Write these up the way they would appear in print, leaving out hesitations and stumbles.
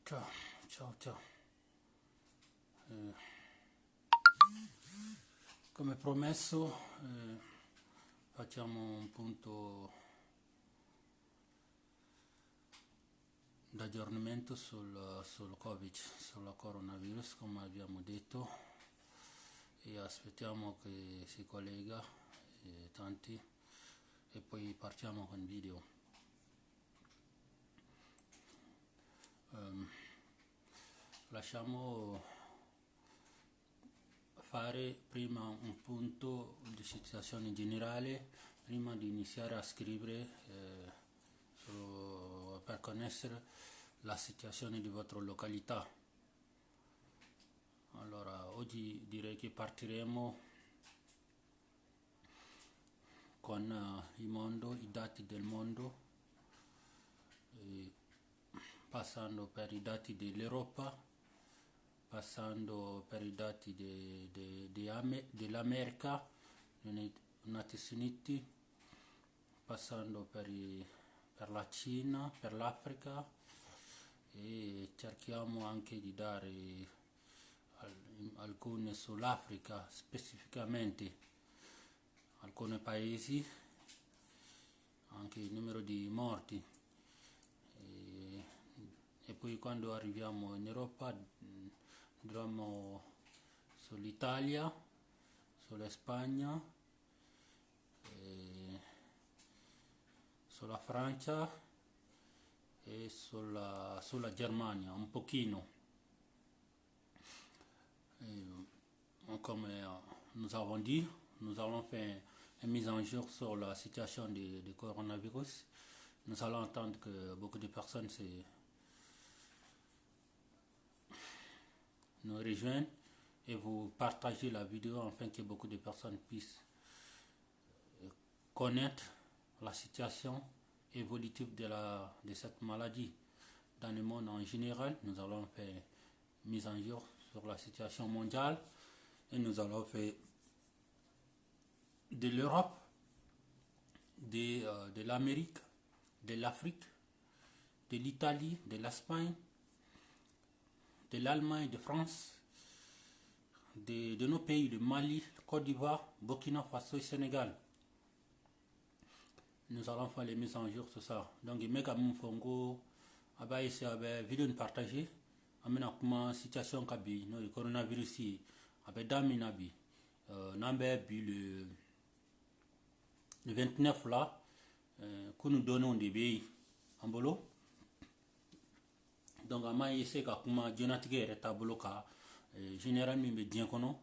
Ciao, ciao, ciao. Eh, Come promesso, facciamo un punto d'aggiornamento sul Covid, sul coronavirus, come abbiamo detto, e aspettiamo che si collega tanti e poi partiamo con video. Lasciamo fare prima un punto di situazione generale prima di iniziare a scrivere per conoscere la situazione di vostra località. Allora, oggi direi che partiremo con i dati del mondo, passando per i dati dell'Europa, passando per i dati dell'America, degli Stati Uniti, passando per la Cina, per l'Africa, e cerchiamo anche di dare alcune sull'Africa, specificamente alcuni paesi, anche il numero di morti, e poi quando arriviamo in Europa andremo sull'Italia, sulla Spagna, sulla Francia e sulla Germania un pochino. Comme nous avons dit, nous allons faire une mise en jour sur la situation du coronavirus. Nous allons entendre que beaucoup de personnes nous rejoignent et vous partagez la vidéo afin que beaucoup de personnes puissent connaître la situation évolutive de cette maladie dans le monde en général. Nous allons faire mise en jour sur la situation mondiale et nous allons faire de l'Europe, de l'Amérique, de l'Afrique, de l'Italie, de l'Espagne, de l'Allemagne, de France, de nos pays, de Mali, Côte d'Ivoire, Burkina Faso et Sénégal. Nous allons faire les mises en jour sur ça. Donc, il mec à mon fongo, abaye c'est avec vidéo partagée, amena kuma situation kabi, no le coronavirus ici, avec damina bi, n'ambé bi le 29 là, que nous donnons des pays en bolo. Donc, ama essaie ka kuma jonatike yɛrɛ taabolo ka général min bɛ diɲɛ kɔnɔ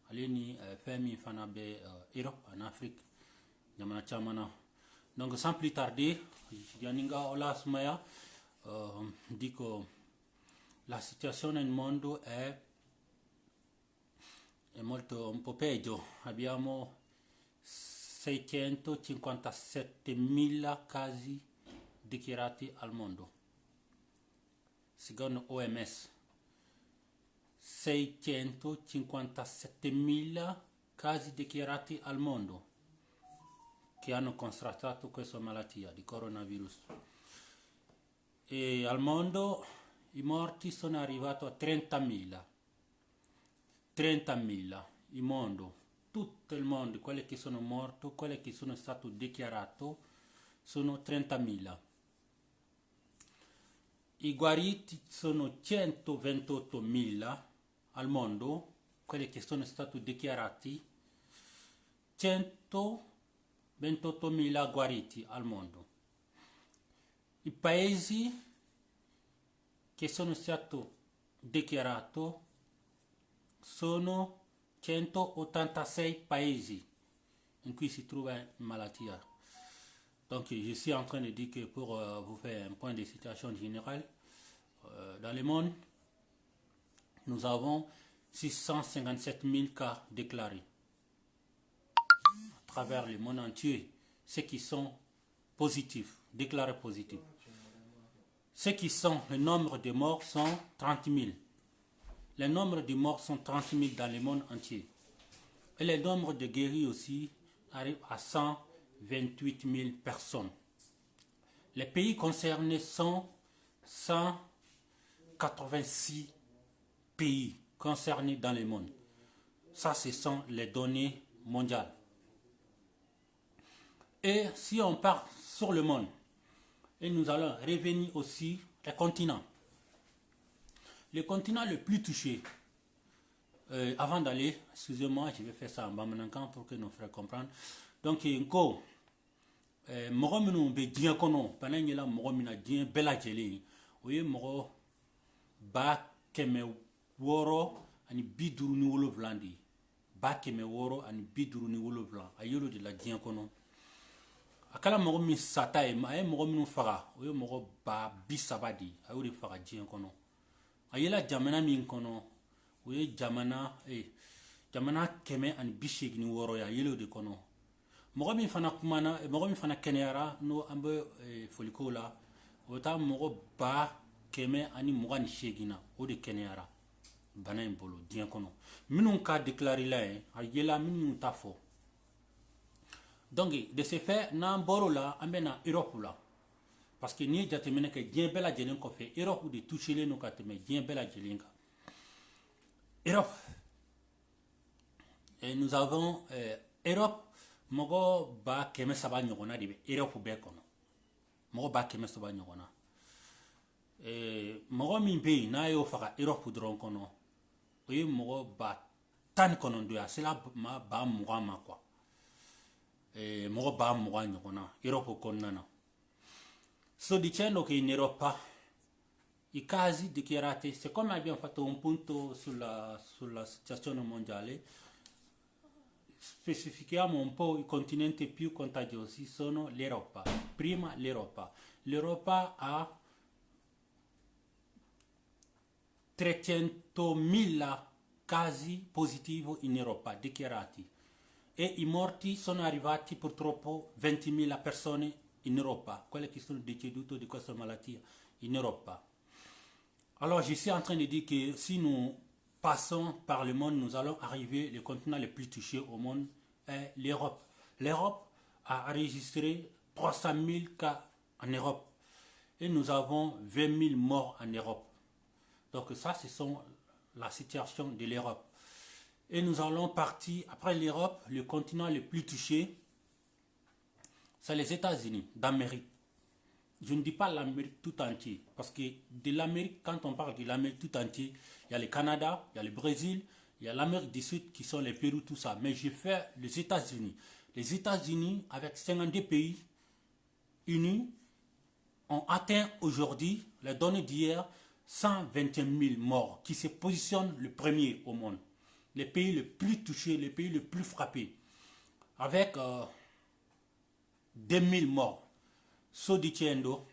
ale ni fɛn min fana bɛ Europe en Afrique jamana caman na. Donc sans plus tarder, Janinga Ola Sumaya dit que la situation nel mondo è molto un po' peggio. Abbiamo 657.000 casi dichiarati al mondo. Secondo OMS, 657.000 casi dichiarati al mondo che hanno constatato questa malattia di coronavirus. E al mondo i morti sono arrivati a 30.000. 30.000, il mondo, tutto il mondo, quelli che sono morti, quelli che sono stati dichiarati sono 30.000. I guariti sono 128.000 al mondo, quelli che sono stati dichiarati, 128.000 guariti al mondo. I paesi che sono stati dichiarati sono 186 paesi in cui si trova une malattia. Donc je suis en train de dire que pour vous faire un point de situation générale, dans le monde, nous avons 657 000 cas déclarés à travers le monde entier, ceux qui sont positifs, déclarés positifs. Ceux qui sont, le nombre de morts sont 30 000. Le nombre de morts sont 30 000 dans le monde entier. Et le nombre de guéris aussi arrive à 128 000 personnes. Les pays concernés sont 104 86 pays concernés dans le monde. Ça, ce sont les données mondiales. Et si on part sur le monde, et nous allons revenir aussi les continents. Le continent le plus touché, avant d'aller, excusez-moi, je vais faire ça en bamanakan pour que nos frères comprennent. Donc, encore, mɔgɔ minnu bɛ diɲɛ kɔnɔ bana in yɛlɛ mɔgɔ min na diɲɛ bɛɛ lajɛlen o ye mɔgɔ 657 de ye 657 a yelo de la diɲɛ kɔnɔ a kɛla mɔgɔ min sata ye a ye mɔgɔ minnu faga o ye mɔgɔ 30,000 de ye a y'o de faga diɲɛ kɔnɔ a yela jamana min kɔnɔ o ye jamana 186 ya yelo de kɔnɔ mɔgɔ min fana kumana mɔgɔ min fana kɛnɛyara n'o an bɛ foliko la o taa mɔgɔ 128 na o de kɛnɛyara bana in bolo diɲɛ kɔnɔ minnu ka déclaré la ye a yela minnu t'a fɔ donc de ce fait n'an bɔr'o la an bɛ na Europe la parce que n'i ye jateminɛ kɛ diɲɛ bɛɛ lajɛlen kɔfɛ Europe de touchelen no ka tɛmɛ diɲɛ bɛɛ lajɛlen kan Europe et nous avons Europe mɔgɔ 300 ɲɔgɔnna de bɛ Europe bɛɛ kɔnɔ mɔgɔ 300 ɲɔgɔnna mɔgɔ min bɛ yen n'a y'o faga Europe dɔrɔn kɔnɔ o ye mɔgɔ 19 ye a sera 20 ma quoi mɔgɔ 20 ɲɔgɔnna Europe kɔnɔna na so dicendo che in Europa i casi dichiarati, siccome abbiamo fatto un punto sulla situazione mondiale, specifichiamo un po' i continenti più contagiosi sono l'Europa. Prima l'Europa. L'Europa ha 300.000 casi positivi in Europa dichiarati e i morti sono arrivati purtroppo 20.000 persone in Europa, quelle che sono decedute di questa malattia in Europa. Alors je suis en train de dire que si nous passons par le monde, nous allons arriver, le continent le plus touché au monde est l'Europe. L'Europe a enregistré 300.000 cas en Europe et nous avons 20.000 morts en Europe. Donc ça, ce sont la situation de l'Europe. Et nous allons partir, après l'Europe, le continent le plus touché, c'est les États-Unis d'Amérique. Je ne dis pas l'Amérique tout entière, parce que de l'Amérique, quand on parle de l'Amérique tout entière, il y a le Canada, il y a le Brésil, il y a l'Amérique du Sud qui sont les Pérou, tout ça. Mais je fais les États-Unis. Les États-Unis, avec 52 pays unis, ont atteint aujourd'hui, les données d'hier, 121 000 morts, qui se positionnent le premier au monde. Les pays les plus touchés, les pays les plus frappés, avec 2000 morts. Sto dicendo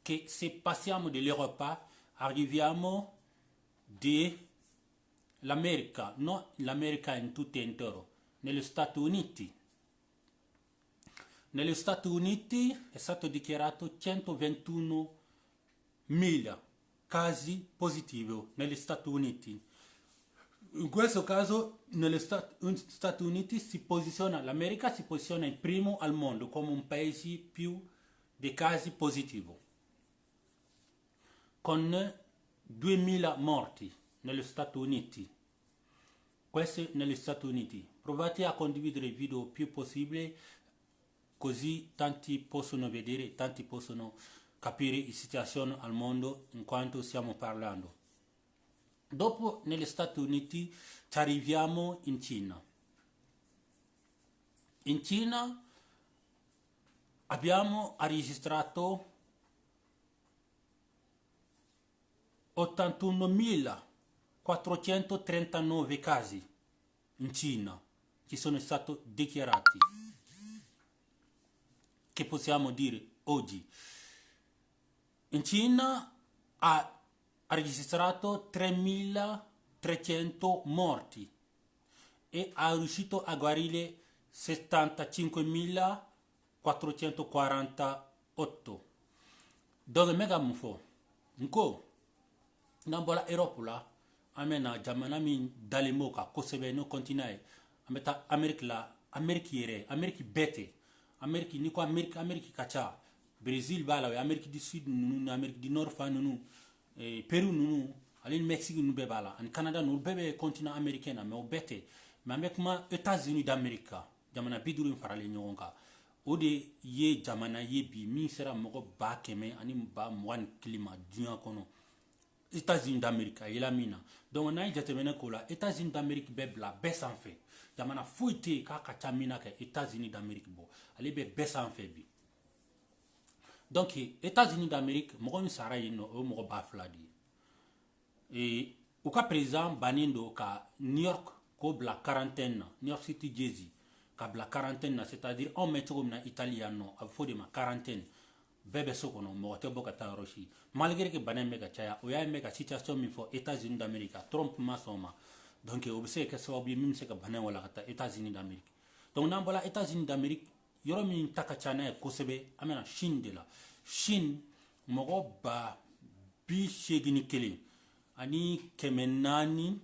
che se passiamo dell'Europa arriviamo dell'America, non l'America in tutto intero, negli Stati Uniti. Negli Stati Uniti è stato dichiarato 121.000 casi positivi negli Stati Uniti. In questo caso negli Stati Uniti l'America si posiziona il primo al mondo come un paese più di casi positivi, con 2000 morti negli Stati Uniti. Questo negli Stati Uniti. Provate a condividere il video più possibile, così tanti possono vedere, tanti possono capire la situazione al mondo in quanto stiamo parlando. Dopo negli Stati Uniti ci arriviamo in Cina. In Cina abbiamo registrato 81.439 casi in Cina che sono stati dichiarati. Che possiamo dire oggi? In Cina ha registrato 3.300 morti e ha riuscito a guarire 75.448. Dove mega mufo nko nambola Europe la amena jamana min dalemo ka kosebe no continent ameta Amerique la Amerique yere Amerique bete Amerique ni ko Amerique kacha Brésil bala Amerique du Sud nunu Amerique du Nord fa nunu Peru nunu ali Mexique nu be bala an Canada nu bebe continent américain na me obete mais avec ma États-Unis d'Amérique jamana biduru farale ɲɔgɔn kan o de ye jamana ye bi min sera mɔgɔ ba kɛmɛ ani ba mugan kilima diɲɛ kɔnɔ États-Unis d'Amérique a yela min na donc n'a ye jateminɛ k'o la États-Unis d'Amérique bɛ bila bɛɛ sanfɛ jamana foyi tɛ yen k'a ka ca min na kɛ États-Unis d'Amérique bɔ ale bɛ bɛɛ sanfɛ bi donc États-Unis d'Amérique mɔgɔ min sara yen nɔ o ye mɔgɔ ba fila de ye u ka président bannen don ka New York k'o bila quarantaine na New York City Jersey ka bila quarantaine na c'est-à-dire anw bɛ cogo min na Italie yan nɔ a bɛ fɔ de ma quarantaine bɛɛ bɛ so kɔnɔ mɔgɔ tɛ bɔ ka taa yɔrɔ si malgré que bana in bɛ ka caya o y'a mɛn ka situation min fɔ États-Unis d'Amérique Trump ma sɔn o ma donc o bɛ se ka kɛ sababu ye min bɛ se ka bana in wala ka taa États-Unis d'Amérique donc n'an bɔra États-Unis d'Amérique yɔrɔ min ta ka ca n'a ye kosɛbɛ an bɛna Chine de la Chine mɔgɔ ba 81 ani 439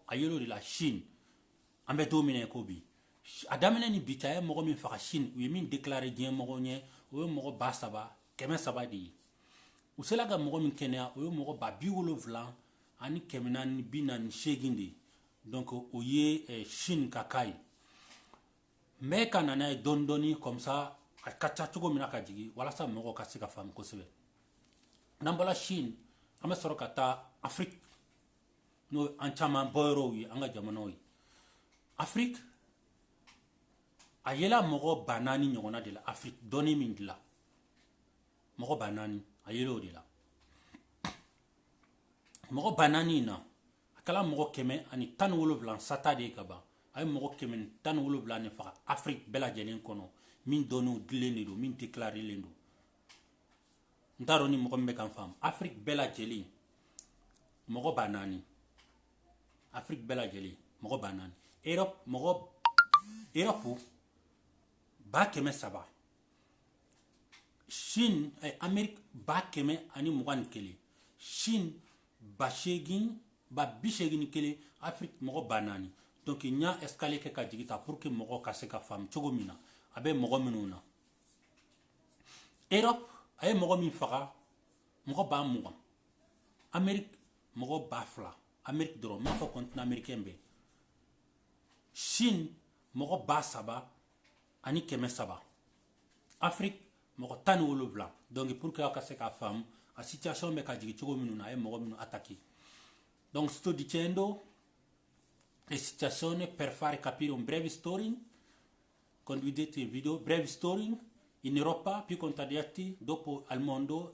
a yelo de la Chine an bɛ don min ko bi a daminɛ ni bi cɛ ye mɔgɔ min faga Chine u ye min déclaré diɲɛ mɔgɔ ɲɛ o ye mɔgɔ ba 300 de ye u sela ka mɔgɔ min kɛnɛya o ye mɔgɔ ba 70 ani 448 de ye donc o ye Chine ka cas ye mais ka nana ye dɔɔni dɔɔni comme ça a ka ca cogo min na ka jigin walasa mɔgɔw ka se ka faamu kosɛbɛ n'an bɔra Chine an bɛ sɔrɔ ka taa Afrique n'o an caman bɔyɔrɔw ye an ka jamanaw ye Afrique a yela mɔgɔ ba 4 ɲɔgɔnna de la Afrique dɔnni min dilan mɔgɔ ba 4 a yela o de la mɔgɔ ba 4 in na a kɛla mɔgɔ 117 sata de ye ka ban a ye mɔgɔ 117 ne faga Afrique bɛɛ lajɛlen kɔnɔ min dɔnniw dilen de don min déclarelen don n t'a dɔn ni mɔgɔ min bɛ kan faamu Afrique bɛɛ lajɛlen mɔgɔ ba 4 Afrique bɛɛ lajɛlen mɔgɔ ba 4 Europe mɔgɔ Europe ba 300 Chine Amérique ba 121 Chine ba 81 Afrique mɔgɔ ba 4 donc il y a escalier kɛ ka jigin ta pour que mɔgɔ ka se ka faamu cogo min na a bɛ mɔgɔ minnu na Europe a ye mɔgɔ min faga mɔgɔ ba 20 Amérique mɔgɔ ba 2 Amérique dɔrɔn m'a fɔ continent américain bɛɛ Chine mɔgɔ ba 3 ani 300 Afrique mɔgɔ 17 donc pour que aw ka se ka faamu a situation bɛ ka jigin cogo minnu na a ye mɔgɔ minnu attaquer donc sto dicendo le situazione per fare capire un breve story condividete il video breve story in Europa più contagiati dopo al mondo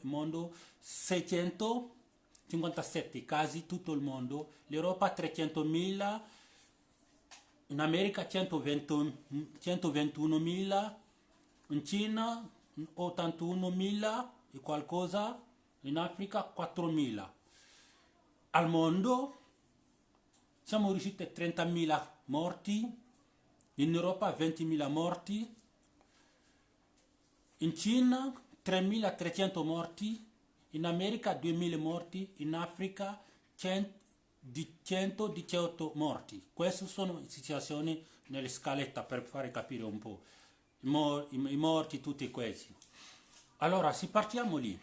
657 casi tutto il mondo l'Europa 300.000 in America 121.000 in Cina 81.000 e qualcosa in Africa 4.000 al mondo siamo riusciti a 30.000 morti, in Europa 20.000 morti, in Cina 3.300 morti, in America 2.000 morti, in Africa 118 morti. Queste sono situazioni nelle scalette per fare capire un po' i morti tutti questi. Allora, se partiamo lì.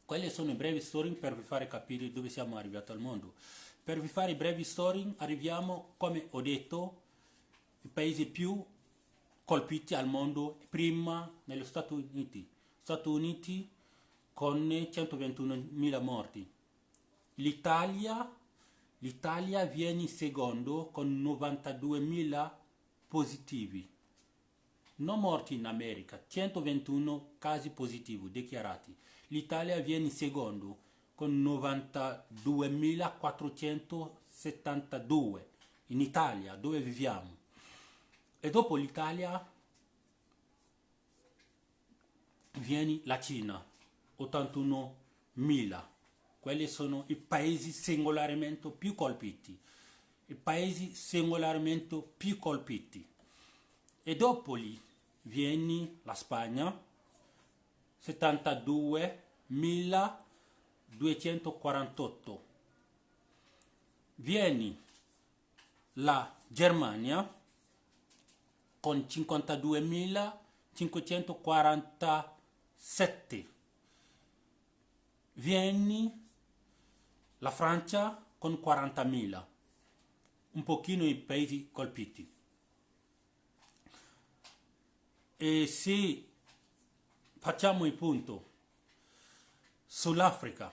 Quelle sono i brevi story per vi fare capire dove siamo arrivati al mondo. Per vi fare i brevi story arriviamo, come ho detto, i paesi più colpiti al mondo, prima negli Stati Uniti. Stati Uniti con 121.000 morti. L'Italia viene secondo con 92.000 positivi. Non morti in America, 121 casi positivi dichiarati. L'Italia viene secondo con 92.472 in Italia, dove viviamo. E dopo l'Italia viene la Cina, 81.000. Quelli sono i paesi singolarmente più colpiti. I paesi singolarmente più colpiti. E dopo lì viene la Spagna, 72.248. Viene la Germania con 52.547. vieni la Francia con 40.000, un pochino i paesi colpiti. E se facciamo il punto sull'Africa,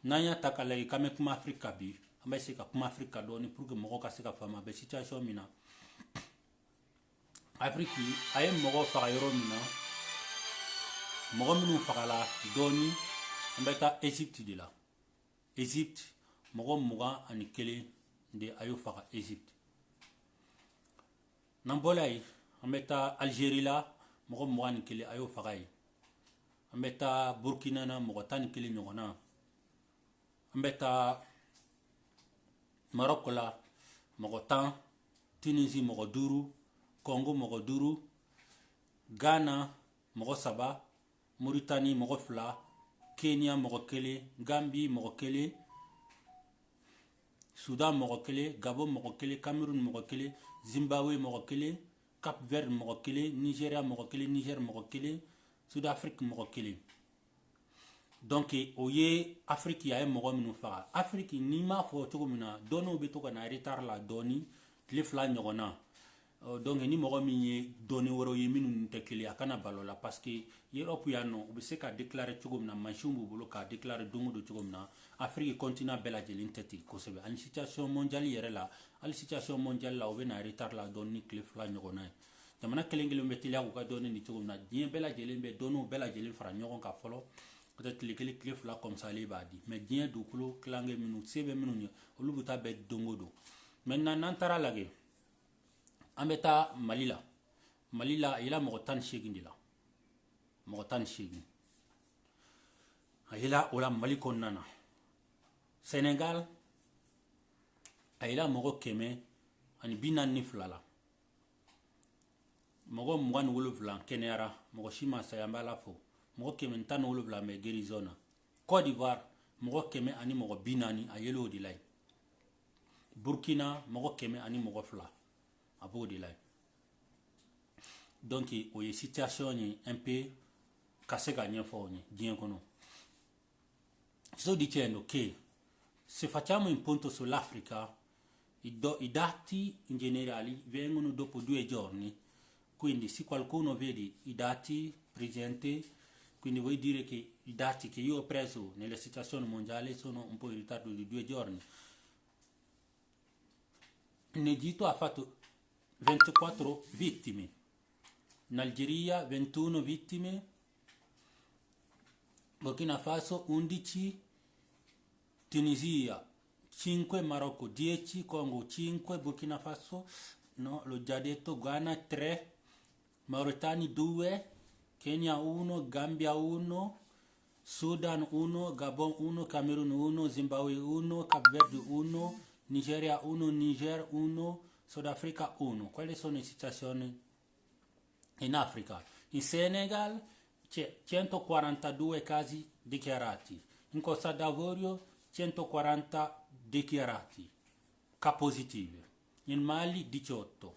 nanya takalai kame kuma Afrika bi, ambe se ka kuma Afrika doni pour que moko ka se ka fama be situation mina. Afriki aye moko faga yoro mina, moko minu faga la doni ambe ta Egypte de la. Egypte moko muga ani kele de ayo faga Egypte. Nambolai ambe ta Algérie la moko muga ani kele ayo faga yi. Ambe ta Burkina na moko tani kele nyogona. Ambe ta Maroc la moko tan, Tunisie moko duru, Congo moko duru, Ghana moko saba, Mauritanie moko fla, Kenya moko kele, Gambie moko kele, Soudan moko kele, Gabon moko kele, Cameroun moko kele, Zimbabwe moko kele, Cap Vert moko kele, Nigeria moko kele, Niger moko kele, Sud-Afrique moko kele. Donc oye Afrique ya moko minu fa. Afrique ni ma fo to mina dono be to na retard la doni le fla nyogona. Donc ni moko mi doni woro ye minu tekele akana balola parce que Europe ya no be se ka déclarer to mina machumbu bolo ka déclarer dongo do to mina Afrique continent bela jelin teti ko sebe an situation mondiale yere la al situation mondiale la obe na retard la doni le fla nyogona. Jamana kelengelo metila ko ka doni ni to mina dien bela jelin be dono bela jelin fra nyogon ka folo. Peut-être les clips là comme ça les badi mais bien du coup clangue minute sebe minute olu buta be dongodo maintenant nantara lage ambeta malila ila motan shegindi la motan shegindi ila ola maliko nana Sénégal ila mogo keme ani binani flala mogo mwan wulu vlan kenera mogo shima sayambala fo mogo keme ntano wolo bla me Guérizona. Côte d'Ivoire mogo keme ani mogo binani a yelo di lay. Burkina mogo keme ani mogo fla a bo di lay. Donc oye situation ni un peu cassé gagnant fo ni bien kono. Sto dicendo che se facciamo un punto sull'Africa i dati in generale vengono dopo 2 giorni. Quindi se qualcuno vede i dati presenti, quindi vuol dire che i dati che io ho preso nella situazione mondiale sono un po' in ritardo di 2 giorni. In Egitto ha fatto 24 vittime, in Algeria 21 vittime, Burkina Faso 11, Tunisia 5, Marocco 10, Congo 5, Burkina Faso, no, l'ho già detto, Ghana 3, Mauritania 2, Kenya 1, Gambia 1, Sudan 1, Gabon 1, Cameroun 1, Zimbabwe 1, Cap Verde 1, Nigeria 1, Niger 1, Sudafrica 1. Quali sono le situazioni in Africa? In Senegal c'è 142 casi dichiarati, in Costa d'Avorio 140 dichiarati, K positivi, in Mali 18,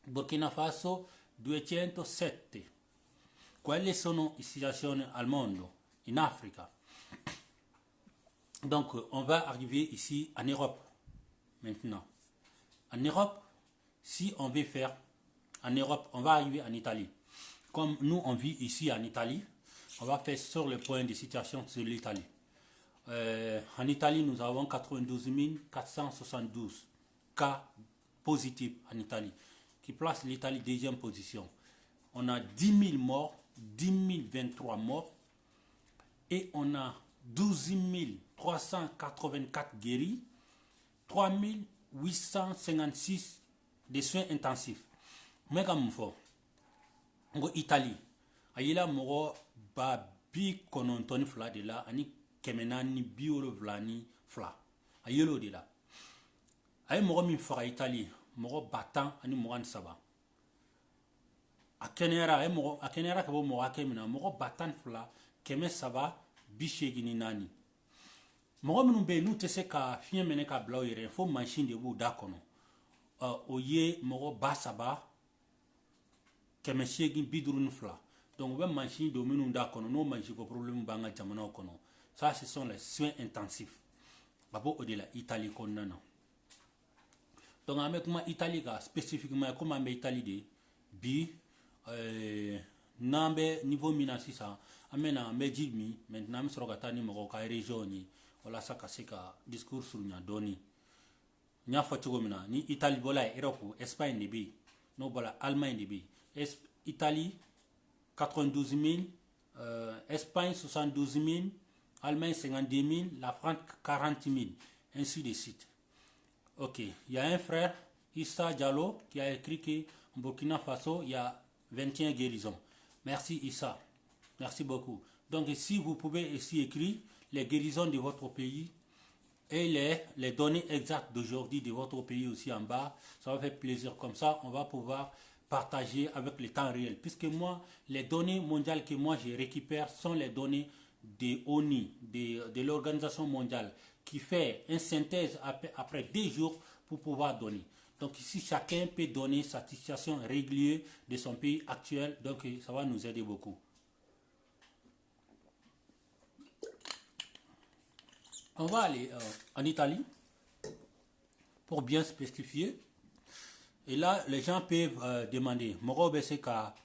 Burkina Faso 207. Quelle sono le situazioni al mondo, in Africa. Donc, on va arriver ici en Europe, maintenant. En Europe, si on veut faire, en Europe, on va arriver en Italie. Comme nous, on vit ici en Italie, on va faire sur le point de situation sur l'Italie. En Italie, nous avons 92 472 cas positifs en Italie, qui place l'Italie deuxième position. On a 10 000 morts, 10 023 morts, et on a 12 384 guéris, 3 856 de soins intensifs. Mais comme il faut, en Italie, il y a ba bi konontoni fla de la ani kemenani biolo vlani fla. Ayelo de la. Ay mo mi fa Italie, mo batan ani mo an saba. A kenera ka bo mo akemina mo batan fla keme saba bishegini nani. Mo minu be nu tese ka fien mene ka blau yere fo machine de bu da kono. Oye mo ba saba keme shegin bidurun fla. Donc, on machine domine d'accord, non manger ko problème banga jamana kono. Ça, ce sont les soins intensifs. Babo au-delà Italie qu'on a. Donc, avec moi, Italie, spécifiquement, comme on Italie de bi, nambe niveau minasi ça, amena medjimi, maintenant, je regarde ni mo ka région ni, wala ça kaseka discours sur nya doni. Nya fatigo mina ni Italie bola Europe, Espagne de bi, no bola Allemagne de bi. Italie 92 000, Espagne 72 000, Allemagne 52 000, la France 40 000, ainsi de suite. Ok, il y a un frère, Issa Diallo, qui a écrit qu'en Burkina Faso, il y a 21 guérisons. Merci Issa, merci beaucoup. Donc ici, vous pouvez ici écrire les guérisons de votre pays et les données exactes d'aujourd'hui de votre pays aussi en bas. Ça va faire plaisir. Comme ça, on va pouvoir partager avec le temps réel. Puisque moi, les données mondiales que moi je récupère sont les données de ONU, de l'Organisation mondiale, qui fait une synthèse après 2 jours pour pouvoir donner. Donc ici, chacun peut donner sa situation régulière de son pays actuel. Donc ça va nous aider beaucoup. On va aller en Italie pour bien spécifier. Et là, les gens peuvent demander, Moro Beseka,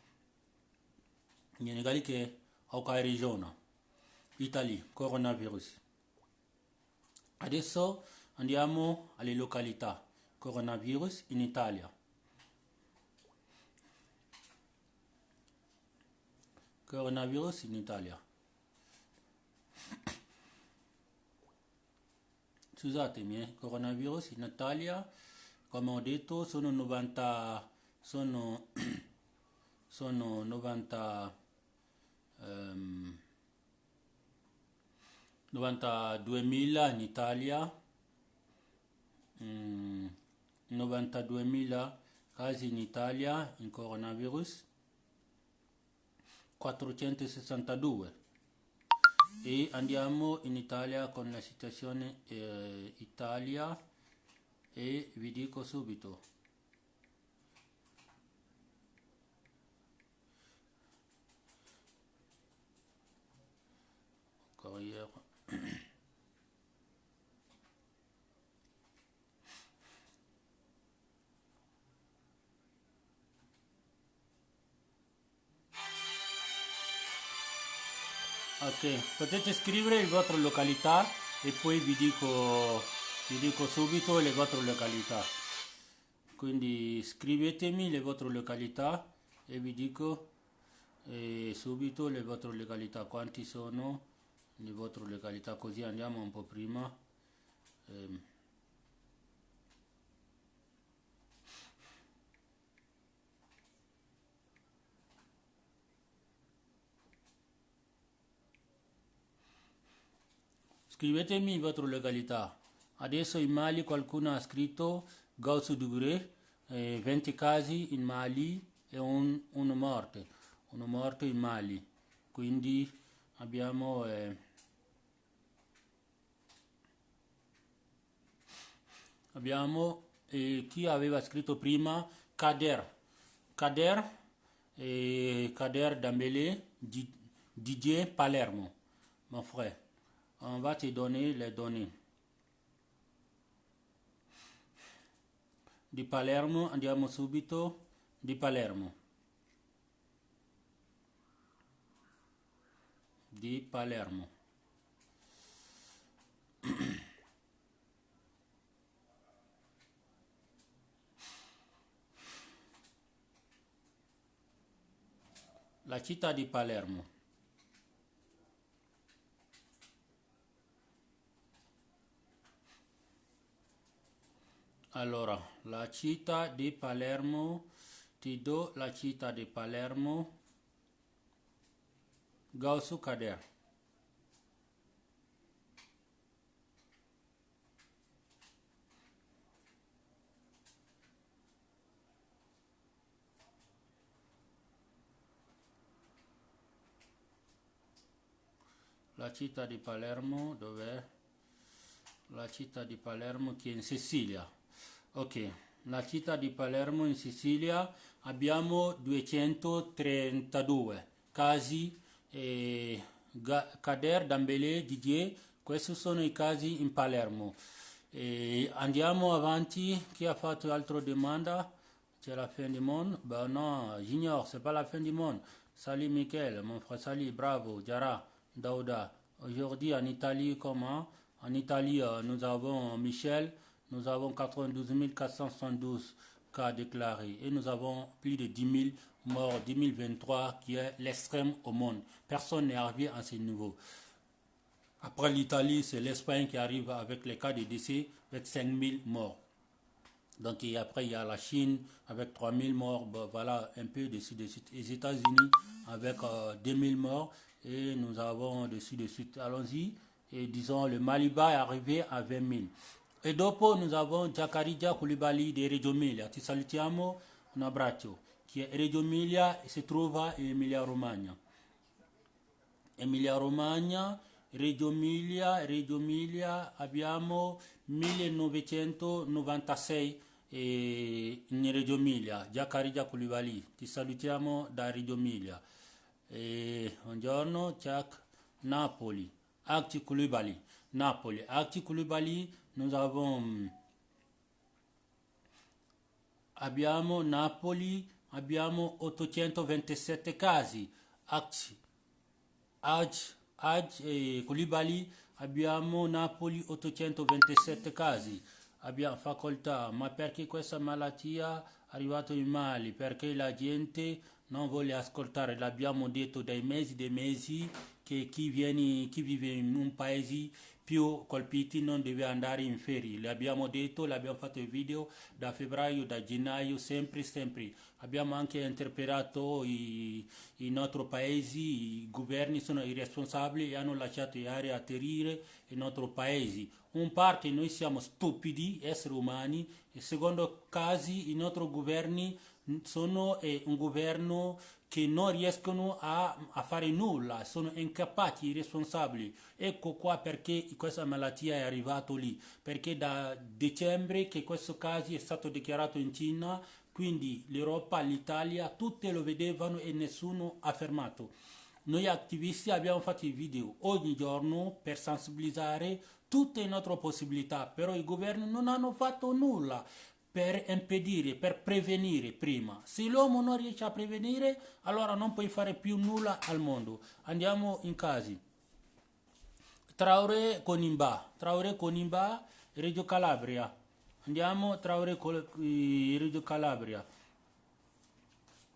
Nyenegalike, Auka region, Italie, coronavirus. Adesso andiamo alle località, coronavirus in Italia. Coronavirus in Italia. Scusatemi, coronavirus in Italia, come ho detto, sono 90, sono 92.000 in Italia, 92.000 casi in Italia in coronavirus, 462. E andiamo in Italia con la situazione Italia e vi dico subito. Corriere. Ok, potete scrivere la vostra località e poi vi dico subito le vostre località. Quindi scrivetemi le vostre località e vi dico subito le vostre località, quanti sono le vostre località, così andiamo un po' prima. Scrivetemi vostra località. Adesso in Mali qualcuno ha scritto Gausu Dugure, 20 casi in Mali e uno morto in Mali. Quindi abbiamo chi aveva scritto prima Kader Dambélé, Didier Palermo, mon frère. On va te donner les données. Di Palermo, andiamo subito. Di Palermo. Di Palermo. La città di Palermo. Allora, la città di Palermo, ti do la città di Palermo, Gausu Kader. La città di Palermo, dov'è? La città di Palermo che è in Sicilia. Ok, la città di Palermo in Sicilia abbiamo 232 casi, Kader, Dambele, Didier, questi sono i casi in Palermo. Andiamo avanti, chi ha fatto altre domande? C'est la fin du monde? Ben non, j'ignore, c'est pas la fin du monde. Salut Michael, mon frère, salut, bravo, Jara, Daouda. Aujourd'hui en Italie, comment? En Italie, nous avons Michel, nous avons 92 472 cas déclarés et nous avons plus de 10 000 morts, 10 023 qui est l'extrême au monde. Personne n'est arrivé à ce niveau. Après l'Italie, c'est l'Espagne qui arrive avec les cas de décès avec 5 000 morts. Donc et après, il y a la Chine avec 3 000 morts, ben, voilà un peu de suite. Les États-Unis avec 2 000 morts et nous avons de suite. Allons-y. Et disons, le Maliba est arrivé à 20 000. E dopo nous avons Giacarija Koulibaly di Reggio Emilia. Ti salutiamo, un abbraccio. Qui è Reggio Emilia e si trova in Emilia Romagna. Emilia Romagna, Reggio Emilia abbiamo 1996 in Reggio Emilia. Giacarija Koulibaly. Ti salutiamo da Reggio Emilia. Buongiorno, Ciak. Napoli. Acti Koulibaly. Napoli. Acti Koulibaly, nous abbiamo Napoli, abbiamo 827 casi. Koulibaly, abbiamo Napoli 827 casi. Abbiamo facoltà, ma perché questa malattia è arrivata in Mali? Perché la gente non vuole ascoltare, l'abbiamo detto dai mesi che chi vive in un paese più colpiti non deve andare in ferie. L'abbiamo detto, l'abbiamo fatto il video da febbraio, da gennaio, sempre. Abbiamo anche interpellato i nostri paesi, i governi sono irresponsabili e hanno lasciato gli aerei atterrire in nostro paese. Un parte noi siamo stupidi, esseri umani, e secondo casi i nostri governi sono un governo che non riescono a fare nulla, sono incapaci, irresponsabili. Ecco qua perché questa malattia è arrivata lì, perché da dicembre che questo caso è stato dichiarato in Cina, quindi l'Europa, l'Italia, tutti lo vedevano e nessuno ha fermato. Noi attivisti abbiamo fatto i video ogni giorno per sensibilizzare tutte le nostre possibilità, però i governi non hanno fatto nulla per impedire, per prevenire prima. Se l'uomo non riesce a prevenire, allora non puoi fare più nulla al mondo. Andiamo in casi. Traoré Conimba, Reggio Calabria. Andiamo Traoré Reggio Calabria.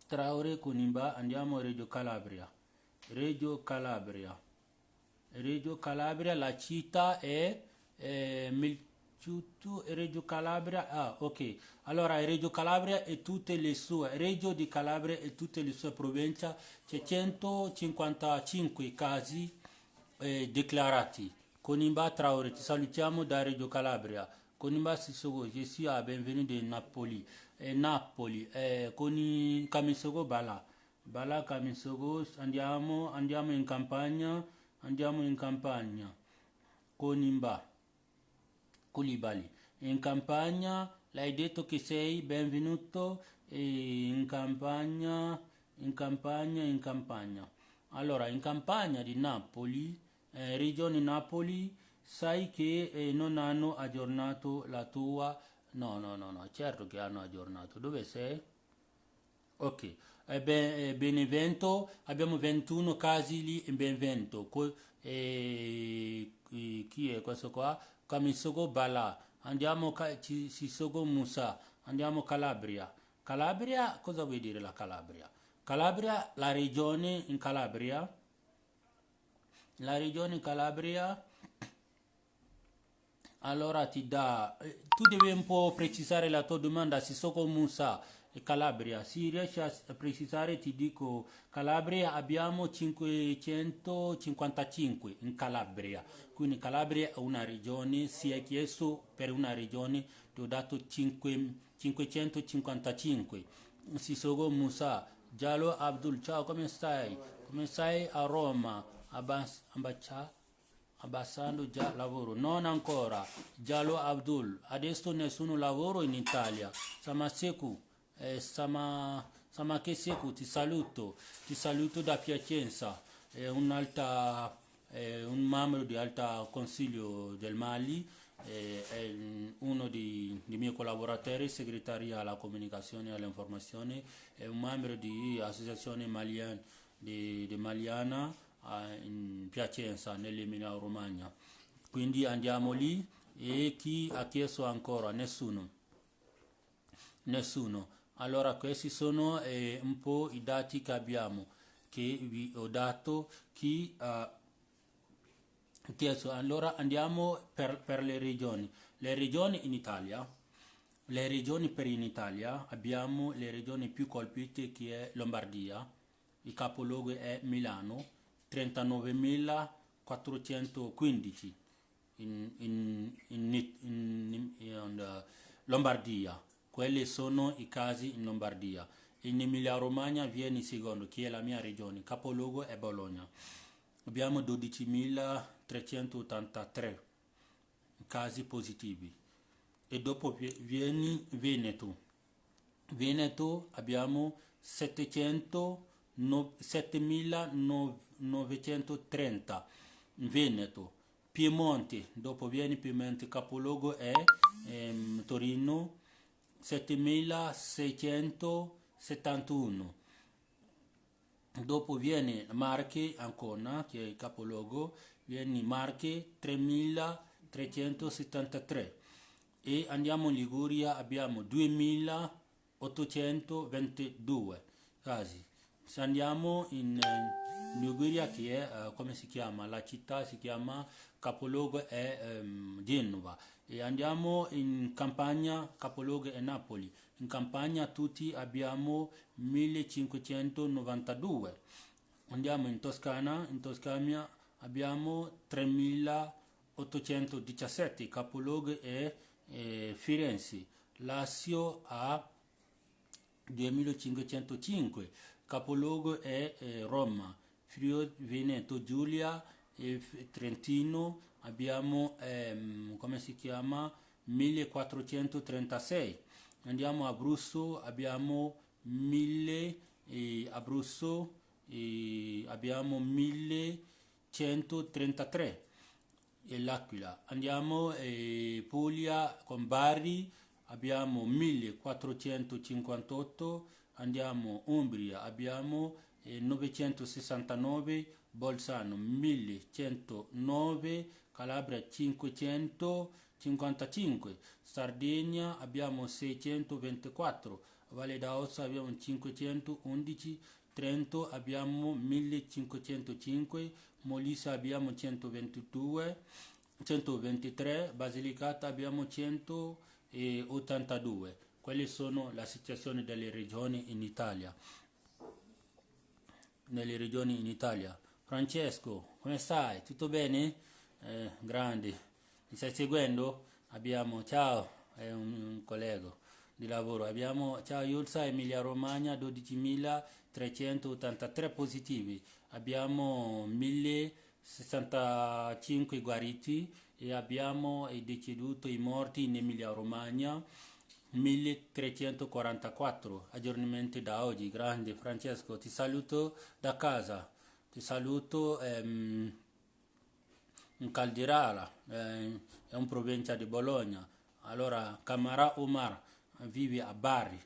Traoré Conimba, andiamo Reggio Calabria. Reggio Calabria, la città è Reggio Calabria, ok. Allora Reggio Calabria e tutte le sue, Reggio di Calabria e tutte le sue province, c'è 155 casi dichiarati. Conimba Traoré, ti salutiamo da Reggio Calabria. Conimba Sissoko, je suis à bienvenue de Napoli. Napoli, con Camisogo Bala. Bala Camisogo, andiamo in campagna. Conimba Koulibaly. In campagna, l'hai detto che sei benvenuto in campagna. Allora, in campagna di Napoli, regione Napoli, sai che non hanno aggiornato la tua... No, certo che hanno aggiornato. Dove sei? Ok. Benevento, abbiamo 21 casi lì in Benevento. Chi è questo qua? Camisogo Bala. Andiamo Sissoko Musa. Andiamo Calabria. Calabria, cosa vuol dire la Calabria? Calabria, la regione in Calabria. Allora ti dà, tu devi un po' precisare la tua domanda, Sissoko Musa e Calabria. Se riesci a precisare ti dico, Calabria abbiamo 555 in Calabria, quindi Calabria è una regione, si è chiesto per una regione, ti ho dato 555. Sissoko Musa, Giallo Abdul, ciao, come stai? Come stai a Roma? Abbassando già lavoro, non ancora. Giallo Abdul, adesso nessuno lavoro in Italia. Samaseku, Samakeseku, ti saluto da Piacenza, è un membro di Alta Consiglio del Mali, è uno dei miei collaboratori, segretaria alla comunicazione e all'informazione, è un membro di Associazione Maliana di Maliana in Piacenza, nell'Emilia Romagna. Quindi andiamo lì e chi ha chiesto ancora? Nessuno. Nessuno. Allora questi sono un po' i dati che abbiamo, che vi ho dato. Chi ha chiesto? Allora andiamo per le regioni. Le regioni in Italia, le regioni per in Italia abbiamo le regioni più colpite che è Lombardia, il capoluogo è Milano, 39.415 in Lombardia. Quelli sono i casi in Lombardia. In Emilia Romagna viene secondo, che è la mia regione, il capoluogo è Bologna. Abbiamo 12.383 casi positivi. E dopo viene Veneto. Veneto abbiamo 7.930 in Veneto. Piemonte, dopo viene Piemonte, capoluogo è Torino, 7.671. Dopo viene Marche, Ancona, che è il capoluogo, viene Marche, 3.373. E andiamo in Liguria, abbiamo 2.822 casi. Se andiamo in Liguria, che è, come si chiama? La città si chiama, capoluogo è Genova. E andiamo in Campania, capoluogo è Napoli. In Campania tutti abbiamo 1.592. Andiamo in Toscana abbiamo 3.817, capoluogo è Firenze. Lazio ha 2.505, capoluogo è Roma. Friuli Veneto Giulia e Trentino abbiamo come si chiama 1.436. Andiamo a Abruzzo, abbiamo 1.000 Abruzzo abbiamo 1.133 e l'Aquila. Andiamo Puglia con Bari abbiamo 1.458. Andiamo Umbria abbiamo 969, Bolzano 1.109, Calabria 555, Sardegna abbiamo 624, Valle d'Aosta abbiamo 511, Trento abbiamo 1505, Molise abbiamo 123, Basilicata abbiamo 182. Quelle sono la situazione delle regioni in Italia. Nelle regioni in Italia. Francesco, come stai? Tutto bene? Grande. Mi stai seguendo? Abbiamo, ciao, è un collega di lavoro. Abbiamo, ciao Iulsa, Emilia Romagna, 12.383 positivi. Abbiamo 1.065 guariti e abbiamo i deceduti, i morti in Emilia Romagna. 1344 aggiornamenti da oggi. Grande Francesco, ti saluto da casa, ti saluto in Caldirala, è un provincia di Bologna. Allora Camara Omar vive a Bari,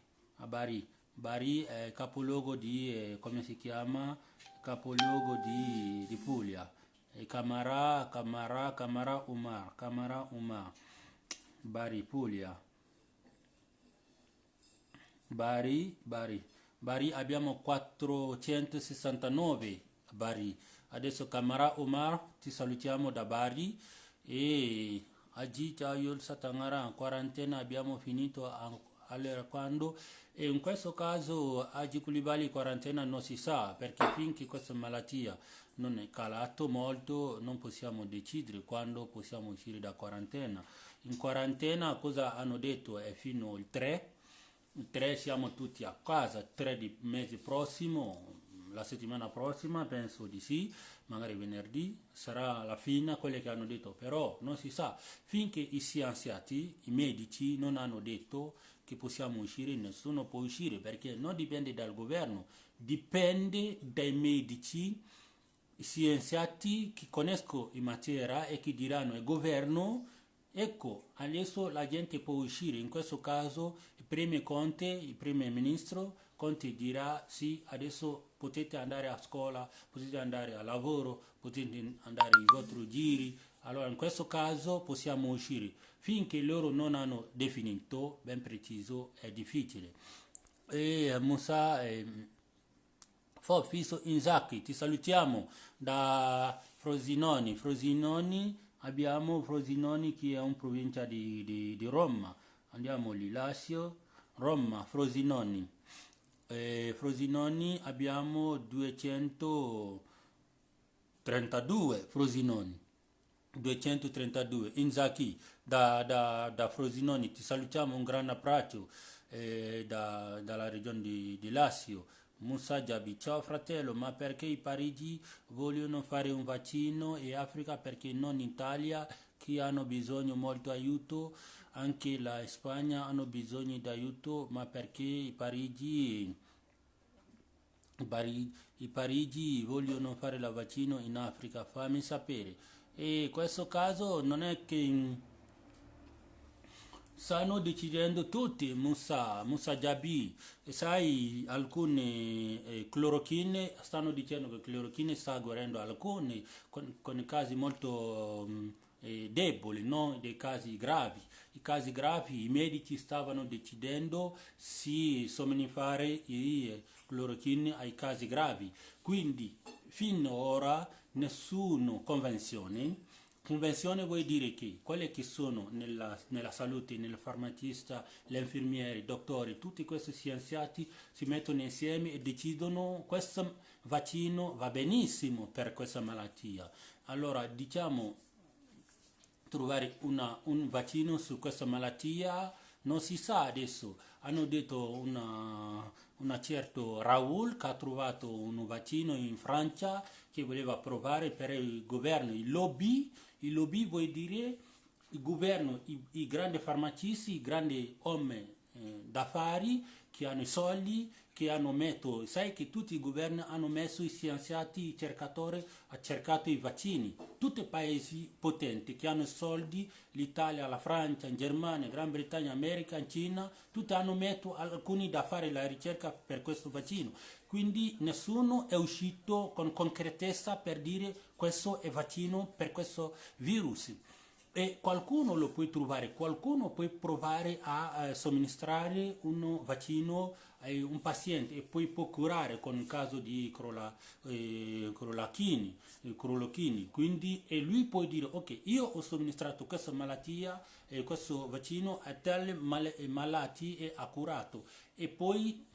Bari è capoluogo di come si chiama, capoluogo di Puglia. E Camara Omar, Bari, Puglia. Bari abbiamo 469 Bari. Adesso Camara Omar ti salutiamo da Bari e oggi ciao io Satangara in quarantena abbiamo finito allora quando e in questo caso oggi Koulibaly in quarantena non si sa perché finché questa malattia non è calato molto non possiamo decidere quando possiamo uscire da quarantena. In quarantena cosa hanno detto è fino al 3. 3 siamo tutti a casa, 3 di mese prossimo, la settimana prossima penso di sì, magari venerdì sarà la fine, quelle che hanno detto, però non si sa, finché i scienziati, i medici non hanno detto che possiamo uscire, nessuno può uscire perché non dipende dal governo, dipende dai medici, scienziati che conoscono in materia e che diranno al governo, ecco, adesso la gente può uscire. In questo caso il premier Conte, il primo ministro Conte dirà sì, adesso potete andare a scuola, potete andare a lavoro, potete andare ai vostri giri. Allora in questo caso possiamo uscire. Finché loro non hanno definito ben preciso è difficile. E Musa, Fiso Inzaki, ti salutiamo da Frosinone. Frosinone, abbiamo Frosinone che è una provincia di Roma. Andiamo lì, Lazio, Roma, Frosinone. Frosinone abbiamo 232 Frosinone. 232 Inzaki da Frosinone, ti salutiamo, un grande abbraccio dalla regione di Lazio. Musa Giabi, ciao fratello, ma perché i Parigi vogliono fare un vaccino e Africa perché non in Italia che hanno bisogno molto aiuto, anche la Spagna hanno bisogno di aiuto, ma perché i Parigi vogliono fare il vaccino in Africa, fammi sapere. E in questo caso non è che stanno decidendo tutti, Musa Jabi, e sai, alcune clorochine, stanno dicendo che clorochine sta guarendo alcuni con casi molto deboli, non dei casi gravi. I casi gravi, i medici stavano decidendo se somministrare i clorochine ai casi gravi. Quindi, fino ad ora, nessuna convenzione. Convenzione vuol dire che quelli che sono nella salute, nel farmacista, gli infermieri, i dottori, tutti questi scienziati si mettono insieme e decidono questo vaccino va benissimo per questa malattia. Allora diciamo trovare un vaccino su questa malattia non si sa adesso. Hanno detto una certo Raoul che ha trovato un vaccino in Francia che voleva provare per il governo, il lobby vuol dire il governo, i grandi farmacisti, i grandi uomini d'affari che hanno i soldi, che hanno messo, sai che tutti i governi hanno messo i scienziati, i cercatori, ha cercato i vaccini. Tutti i paesi potenti che hanno soldi, l'Italia, la Francia, in Germania, Gran Bretagna, America, in Cina, tutti hanno messo alcuni da fare la ricerca per questo vaccino. Quindi nessuno è uscito con concretezza per dire questo è vaccino per questo virus. E qualcuno lo puoi trovare, qualcuno può provare a somministrare un vaccino a un paziente e poi può curare con il caso di crolachini. Quindi e lui può dire ok, io ho somministrato questa malattia e questo vaccino a tali malati e ha curato. E poi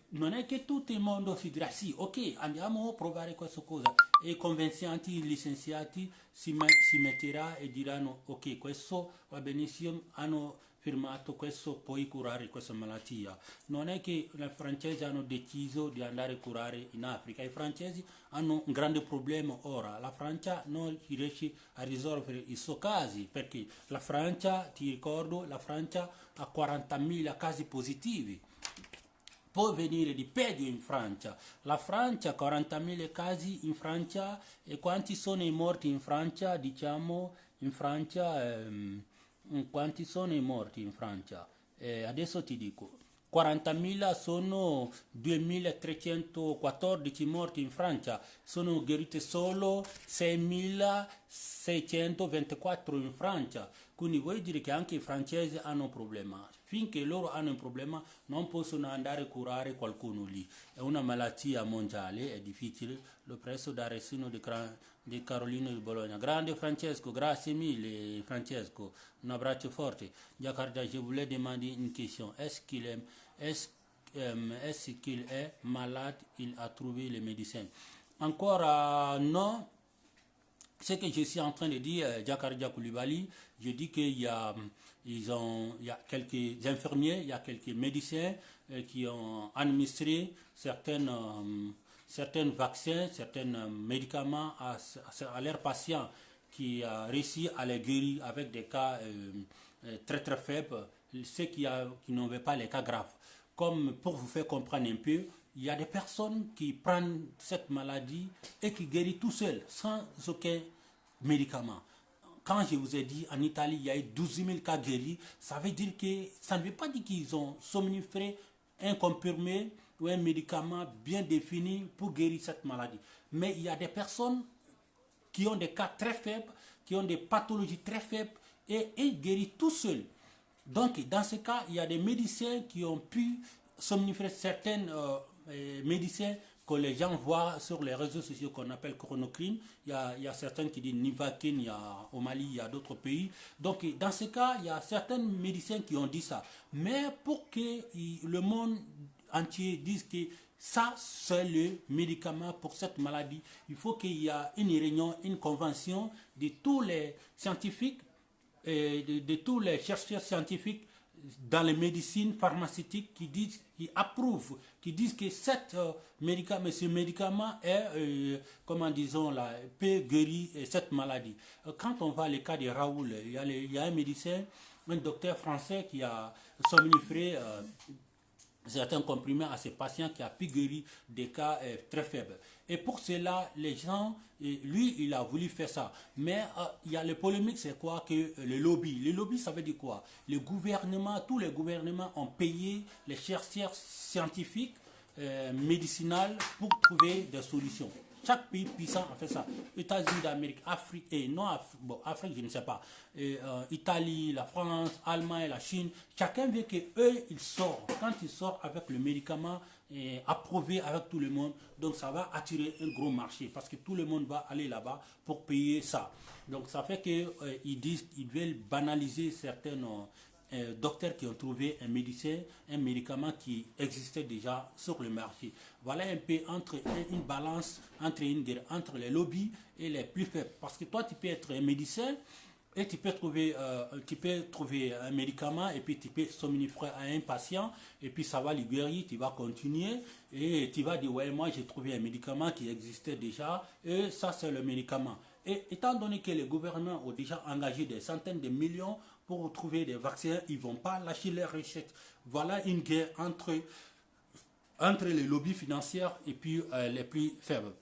non è che tutto il mondo si dirà sì, ok, andiamo a provare questa cosa e i convenzianti, i licenziati si metterà e diranno ok, questo va benissimo, hanno firmato questo, puoi curare questa malattia. Non è che i francesi hanno deciso di andare a curare in Africa, i francesi hanno un grande problema ora, la Francia non riesce a risolvere i suoi casi perché la Francia, ti ricordo, la Francia ha 40.000 casi positivi. Può venire di peggio in Francia. La Francia, 40.000 casi in Francia e quanti sono i morti in Francia? Diciamo in Francia, quanti sono i morti in Francia? Adesso ti dico. 40.000 sono 2.314 morti in Francia, sono guarite solo 6.624 in Francia, quindi vuol dire che anche i francesi hanno un problema. Finché loro hanno un problema non possono andare a curare qualcuno lì. È una malattia mondiale, è difficile, l'ho preso da Resino di Carolino di Bologna. Grande Francesco, grazie mille Francesco, un abbraccio forte. Jakarta, je voulais demander une question. Est-ce qu'il est malade, il a trouvé les médecins? Encore non. Ce que je suis en train de dire, Jakarta Koulibaly, je dis qu'il y a, il y a quelques infirmiers, il y a quelques médecins qui ont administré certains vaccins, certains médicaments à leurs patients qui a réussi à les guérir avec des cas très très faibles. ceux qui n'ont pas les cas graves. Comme pour vous faire comprendre un peu, il y a des personnes qui prennent cette maladie et qui guérissent tout seuls, sans aucun médicament. Quand je vous ai dit en Italie, il y a eu 12 000 cas guéris, ça veut dire que ça ne veut pas dire qu'ils ont somniféré un comprimé ou un médicament bien défini pour guérir cette maladie. Mais il y a des personnes qui ont des cas très faibles, qui ont des pathologies très faibles et ils guérissent tout seuls. Donc, dans ce cas, il y a des médecins qui ont pu somniférer certains médecins que les gens voient sur les réseaux sociaux qu'on appelle chronocrine. Il y a certains qui disent Nivaquine, il y a au Mali, il y a d'autres pays. Donc, dans ce cas, il y a certains médecins qui ont dit ça. Mais pour que le monde entier dise que ça, c'est le médicament pour cette maladie, il faut qu'il y ait une réunion, une convention de tous les scientifiques, de tous les chercheurs scientifiques dans les médecines pharmaceutiques qui approuvent, qui disent que ce médicament est, comment disons là, peut guérir cette maladie. Quand on voit le cas de Raoul, il y a un médecin, un docteur français qui a somniféré certains comprimés à ces patients qui a pu guérir des cas très faibles. Et pour cela, les gens, lui, il a voulu faire ça. Mais il y a le polémique, c'est quoi que le lobby. Le lobby, ça veut dire quoi? Le gouvernement, tous les gouvernements ont payé les chercheurs scientifiques, médicinales, pour trouver des solutions. Chaque pays puissant a fait ça. États-Unis d'Amérique, Afrique, et non bon, Afrique, je ne sais pas. Italie, la France, Allemagne, la Chine. Chacun veut que eux, ils sortent. Quand ils sortent avec le médicament approuvé avec tout le monde, donc ça va attirer un gros marché parce que tout le monde va aller là-bas pour payer ça. Donc ça fait qu'ils disent qu'ils veulent banaliser certaines docteurs qui ont trouvé un médicament qui existait déjà sur le marché. Voilà un peu une balance entre les lobbies et les plus faibles. Parce que toi, tu peux être un médecin et tu peux trouver un médicament et puis tu peux somniférer à un patient et puis ça va lui guérir, tu vas continuer et tu vas dire ouais, moi j'ai trouvé un médicament qui existait déjà et ça c'est le médicament. Et étant donné que les gouvernements ont déjà engagé des centaines de millions pour trouver des vaccins, ils ne vont pas lâcher leurs recettes. Voilà une guerre entre les lobbies financiers et puis les plus faibles.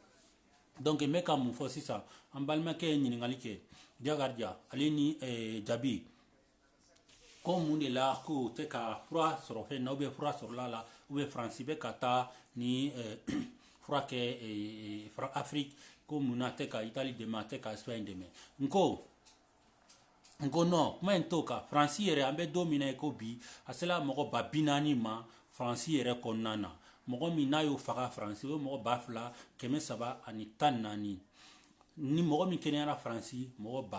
Donc, mais comme il faut aussi ça, en balmaque ni n'alike, diagardia, aleni jabi, comme on est là, que te ka froid sur fait, na oube froid sur là, oube France be kata ni froid que Afrique, comme on a te ka Italie demain, te ka Espagne demain. Nko non, kuma in to ka Fransi yɛrɛ an bɛ don min na ko bi a sela mɔgɔ ba 40 ma Fransi yɛrɛ kɔnɔna na mɔgɔ min n'a y'o faga Fransi o mɔgɔ 2,314 ni mɔgɔ min kɛnɛyara Fransi mɔgɔ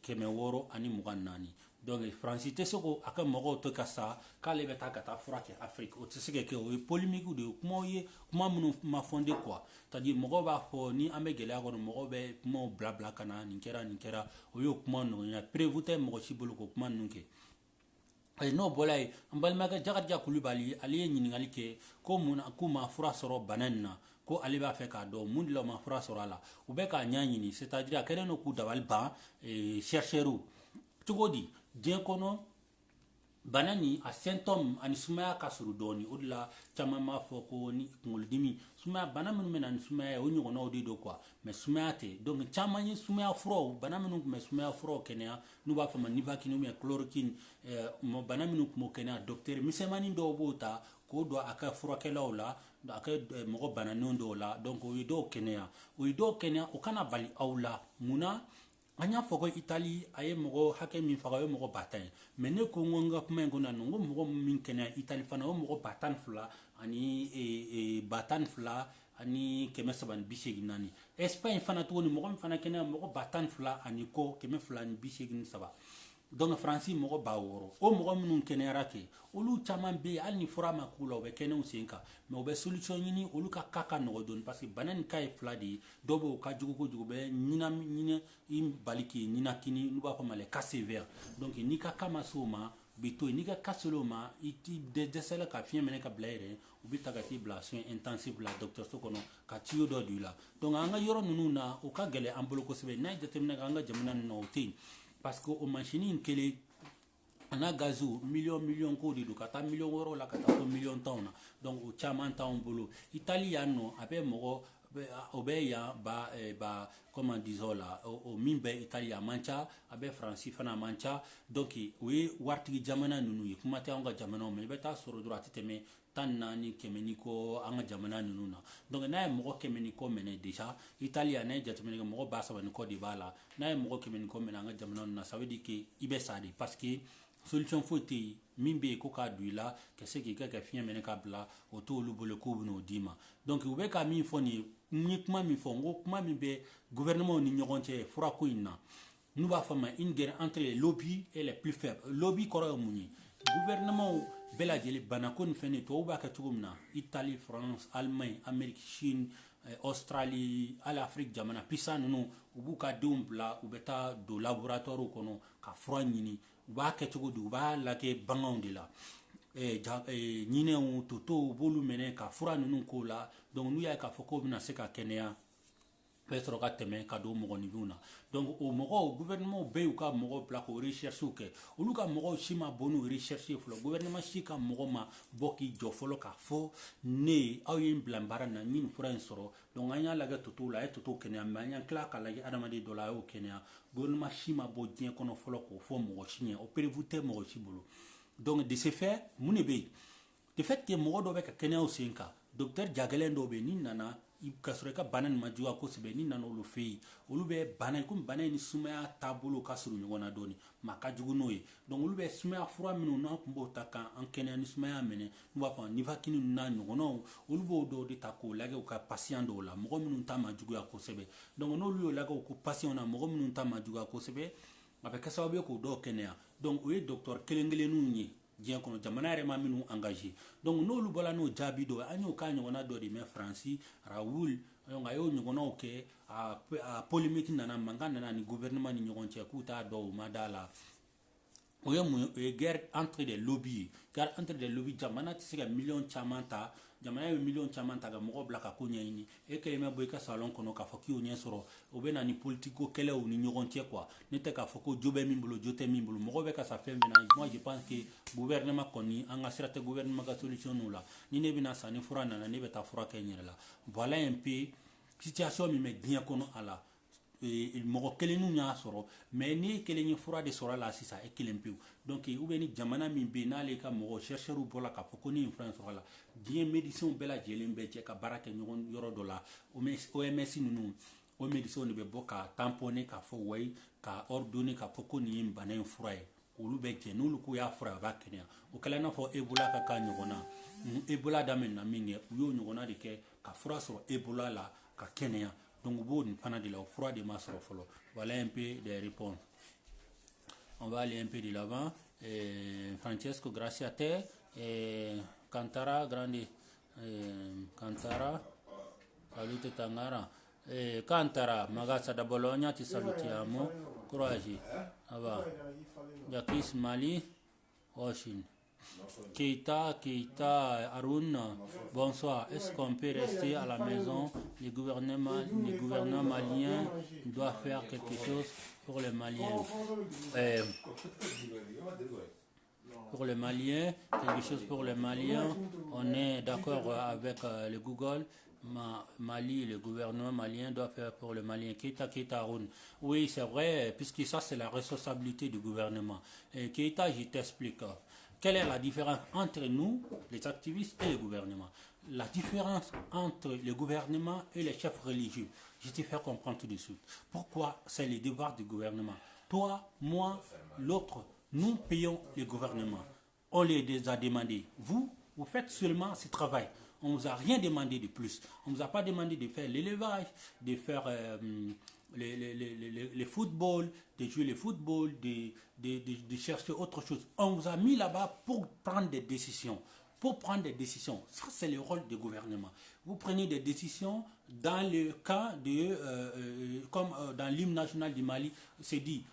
6,624 donc Fransi tɛ se ko a ka mɔgɔw to ka sa k'ale bɛ taa ka taa fura kɛ Afrique o tɛ se ka kɛ o ye polémique de ye kumaw ye kuma minnu ma fondé quoi c'est-à-dire mɔgɔw b'a fɔ ni an bɛ gɛlɛya kɔnɔ mɔgɔw bɛ kumaw bila ka na nin kɛra o y'o kuma nɔgɔya prévu tɛ mɔgɔ si bolo ko kuma ninnu kɛ n'o bɔra yen an balimakɛ Jakarija Kulibali ale ye ɲininkali kɛ ko mun na k'u ma fura sɔrɔ bana in na ko ale b'a fɛ k'a dɔn mun de la u ma fura sɔrɔ a la u bɛ k'a ɲɛɲini c'est-à-dire a kɛlen don k'u dabali ban chercheurs cogo di diɲɛ kɔnɔ bana ni a symptôme ani sumaya ka surun dɔɔni o de la caman b'a fɔ ko ni kunkolodimi sumaya bana minnu bɛ na ni sumaya o ɲɔgɔnnaw de don quoi mais sumaya tɛ donc caman ye sumaya furaw bana minnu tun bɛ sumaya furaw kɛnɛya n'u b'a fɔ ma Nivaquine ou bien chloroquine bana minnu tun b'o kɛnɛya docteur misɛnmanin dɔw b'o ta k'o don a ka furakɛlaw la a ka mɔgɔ bananenw dɔw la donc o ye dɔw kɛnɛya o kana bali aw la munna an y'a fɔ ko Italie a ye mɔgɔ hakɛ min faga o ye mɔgɔ 10,000 ye mais ne ko n ka kuma in kɔnɔ n ko mɔgɔ min kɛnɛya Italie fana o ye mɔgɔ 12,000 ani 12,000 ani 384 Espagne fana tuguni mɔgɔ min fana kɛnɛya mɔgɔ 12,000 ani kɔ 283 donc France mɔgɔ 6,000 o mɔgɔ minnu kɛnɛyara kɛ olu caman bɛ yen hali ni fura ma k'u la u bɛ kɛnɛw sen kan mais u bɛ solution ɲini olu ka ka nɔgɔ dɔɔni parce que bana nin ka ye 2 de ye dɔw bɛ o ka jugu kojugu bɛ ɲinɛ i bali k'i ɲinakini n'u b'a fɔ ma les cas sévères donc n'i ka ka ma se o ma u bɛ to yen n'i ka ka sera o ma i dɛsɛla ka fiɲɛ minɛ ka bila i yɛrɛ u bɛ ta ka t'i bila soins intensifs la dɔgɔtɔrɔso kɔnɔ ka tuyau dɔ don i la donc an ka yɔrɔ ninnu na o ka gɛlɛn an bolo kosɛbɛ n'a ye jateminɛ kɛ an ka jamana ninnu na o tɛ yen parce que o machine in kelen on a gazou million ko de ka ta million euro la ka ta million tauna donc o chaman taun bolo italiano abe mogo obeya ba comment disons là au mimbe italia mancha abe franci fana mancha donc oui warti jamana nunu kuma ta nga jamana me beta soro droit teme tan nani kemeniko anga jamana nunu na donc na mogo kemeniko mene déjà italia na jatemene mogo ba sa ko di bala na mogo kemeniko mene anga jamana na ça veut dire que ibe sadi parce que solution foti mimbe ko ka duila que ce qui ka fien mene ka bla auto lu bole ko no dima donc ube ka mi foni ni kuma mi fongo kuma mi be gouvernement ni nyogonche fura ko inna nous va faire une guerre entre les lobbies et les plus faibles lobby koro muni gouvernement bela jeli banako ni fene to ba ka tugumna Italie France Allemagne Amérique Chine Australie à l'Afrique jamana pisa nunu ubuka dumbla ubeta do laboratoire kono ka fura nyini uba ke tugo du ba la ke bangon de la nyine on toto bolu mene ka fura nunu ko la donc nous ya ka foko bina se ka kenya petro ka teme ka do mo ni buna donc au mogo gouvernement be ka mogo bla ko recherche ke ulu ka mogo shima bonu recherche flo gouvernement shika mogo ma boki jofolo ka fo ne ayin blambara na nin fura soro donc anya la ga toto la toto kenya manya kla ka la adama de dola o kenya gouvernement shima bo dien kono folo ko fo mogo shine o prévouté mogo shibolo donc de ce fait munebe de fait que mogo do be ka kenya o senka docteur Jagelen do be ni nana kasureka banan majuwa ko sebe ni nana olu fei olu be banan kum banan ni sumaya tabulu kasuru nyona doni makajugu noye donc olu be sumaya fura minu na kumbo taka en kenya ni sumaya mene mba fa ni vakini na nyono olu bo do de tako lage ka patient do la mo minu ta majugu ya ko sebe donc no lu lage ko patient na mo minu ta majugu ya ko sebe avec ça be ko do kenya donc o docteur kelengele nu nyi bien kono jamana rema minu engagé donc no lu bola no jabi do anyo ka nyona do di me franci raoul nga yo nyona ke a polémique nana mangana na ni gouvernement ni nyon che kuta do madala oyo mu guerre entre des lobbies car entre des lobbies jamana tisika million chamanta jamana yo million chamanta ga mo blaka ko nyini e ke me boy ka salon kono ka foki o nyesoro o be na ni politico kele o ni nyon che quoi ne te ka foko jobe mimbolo jote mimbolo mo be ka sa fait maintenant moi je pense que gouvernement koni anga sirate gouvernement ka solution la ni ne bina sa ni fura na ne beta fura kenyere la voilà un peu situation mi me bien kono ala mogo kelenu nya soro mais ni kelenu fura de sora la sisa e kelempiu donc ou beni jamana min be na le ka mogo chercheur ou bola ka foko ni influence la bien médecin bela jelembe che ka baraka nyon yoro dola OMS nunu o médecin be boka tamponner ka fo way ka ordonner ka foko ni mbana fura e olu be je nulu ku ya fura ba kenya o kala na fo ebola ka ka nyona ebola damen na minge yo nyona de ke ka fura so ebola la ka kenya donc bon pana de la froid de masro folo voilà un peu des réponses on va aller un peu de l'avant Francesco grazie a te Cantara grandi Cantara salute Tangara Cantara Magazza da Bologna ti salutiamo coraggio va Jakis Mali Oshin Keita Arun, bonsoir. Est-ce qu'on peut rester à la maison? Les gouvernements maliens doivent faire quelque chose pour les Maliens. Pour les Maliens, quelque chose pour les Maliens. On est d'accord avec le Google. Mali, le gouvernement malien doit faire pour le Malien. Keita Arun. Oui, c'est vrai, puisque ça, c'est la responsabilité du gouvernement. Keita, je t'explique. Quelle est la différence entre nous, les activistes, et le gouvernement? La différence entre le gouvernement et les chefs religieux, je te fais comprendre tout de suite. Pourquoi c'est le devoir du gouvernement? Toi, moi, l'autre, nous payons le gouvernement. On les a demandé. Vous faites seulement ce travail. On ne vous a rien demandé de plus. On ne vous a pas demandé de faire l'élevage, de faire le football, de jouer le football, de chercher autre chose. On vous a mis là-bas pour prendre des décisions. Pour prendre des décisions. Ça, c'est le rôle du gouvernement. Vous prenez des décisions dans le cas de, comme dans l'hymne national du Mali, c'est dit,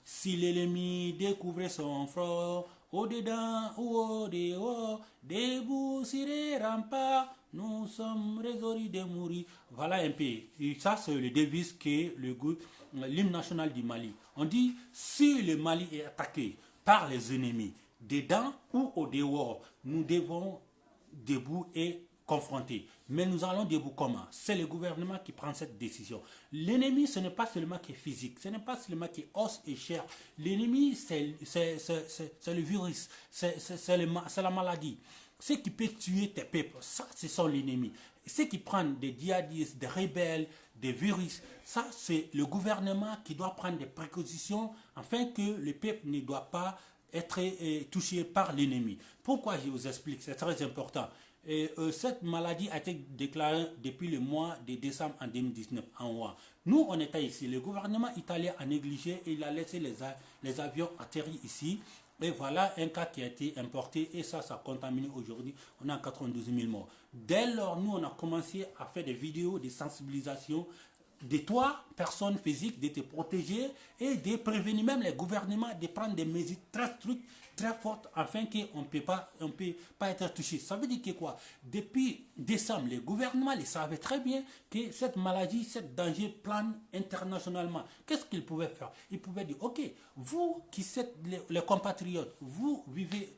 si l'ennemi découvre son front, au-dedans ou au-dehors, debout sur les remparts, nous sommes résolus de mourir. Voilà un peu. Et ça, c'est le devise que l'hymne national du Mali. On dit, si le Mali est attaqué, par les ennemis, dedans ou au dehors. Nous devons debout et confronter. Mais nous allons debout comment? C'est le gouvernement qui prend cette décision. L'ennemi, ce n'est pas seulement qui est physique, ce n'est pas seulement qui est os et chair. L'ennemi, c'est le virus, c'est la maladie. Ce qui peut tuer tes peuples, ça, ce sont l'ennemi. Ce qui prend des djihadistes, des rebelles, des virus, ça, c'est le gouvernement qui doit prendre des précautions afin que le peuple ne doit pas être touché par l'ennemi. Pourquoi je vous explique? C'est très important. Cette maladie a été déclarée depuis le mois de décembre en 2019 en Ouah. Nous, on était ici. Le gouvernement italien a négligé et il a laissé les avions atterrir ici. Et voilà un cas qui a été importé et ça a contaminé aujourd'hui. On a 92 000 morts. Dès lors, nous, on a commencé à faire des vidéos de sensibilisation de toi, personne physique, de te protéger et de prévenir même les gouvernements de prendre des mesures très strictes, très fortes, afin qu'on ne peut pas être touché. Ça veut dire que quoi? Depuis décembre, les gouvernements les savaient très bien que cette maladie, ce danger plane internationalement. Qu'est-ce qu'ils pouvaient faire? Ils pouvaient dire, ok, vous qui êtes les compatriotes, vous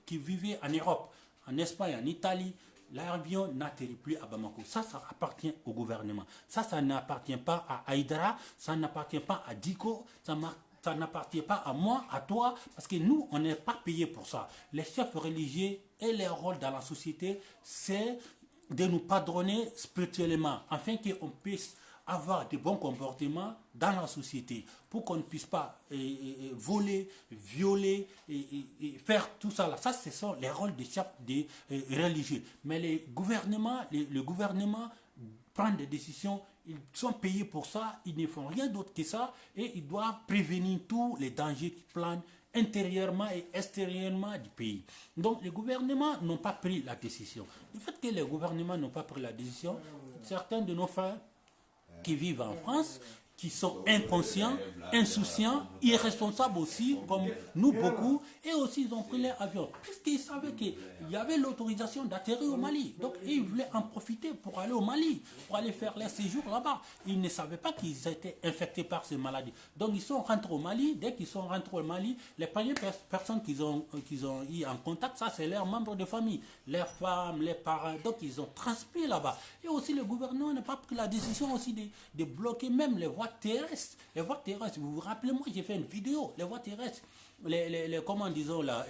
qui vivez en Europe, en Espagne, en Italie, l'avion n'atterrit plus à Bamako. Ça appartient au gouvernement. Ça n'appartient pas à Haïdara, ça n'appartient pas à Diko, ça n'appartient pas à moi, à toi, parce que nous, on n'est pas payé pour ça. Les chefs religieux et leur rôle dans la société, c'est de nous pardonner spirituellement, afin qu'on puisse avoir de bons comportements dans la société, pour qu'on ne puisse pas voler, violer, faire tout ça. Ça, ce sont les rôles des chefs religieux. Mais le gouvernement prend des décisions, ils sont payés pour ça, ils ne font rien d'autre que ça, et ils doivent prévenir tous les dangers qui planent intérieurement et extérieurement du pays. Donc les gouvernements n'ont pas pris la décision. Le fait que les gouvernements n'ont pas pris la décision, certains de nos frères qui vivent en France, qui sont inconscients, insouciants, irresponsables aussi, comme nous beaucoup, et aussi ils ont pris leur avion, puisqu'ils savaient qu'il y avait l'autorisation d'atterrir au Mali. Donc ils voulaient en profiter pour aller au Mali, pour aller faire leur séjour là-bas. Ils ne savaient pas qu'ils étaient infectés par ces maladies. Donc ils sont rentrés au Mali. Dès qu'ils sont rentrés au Mali, les premières personnes qu'ils ont eu en contact, ça c'est leurs membres de famille, leurs femmes, les parents. Donc ils ont transmis là-bas. Et aussi le gouvernement n'a pas pris la décision aussi de bloquer même les voies terrestres. Les voies terrestres, vous vous rappelez, moi j'ai fait une vidéo, les voies terrestres, comment disons là,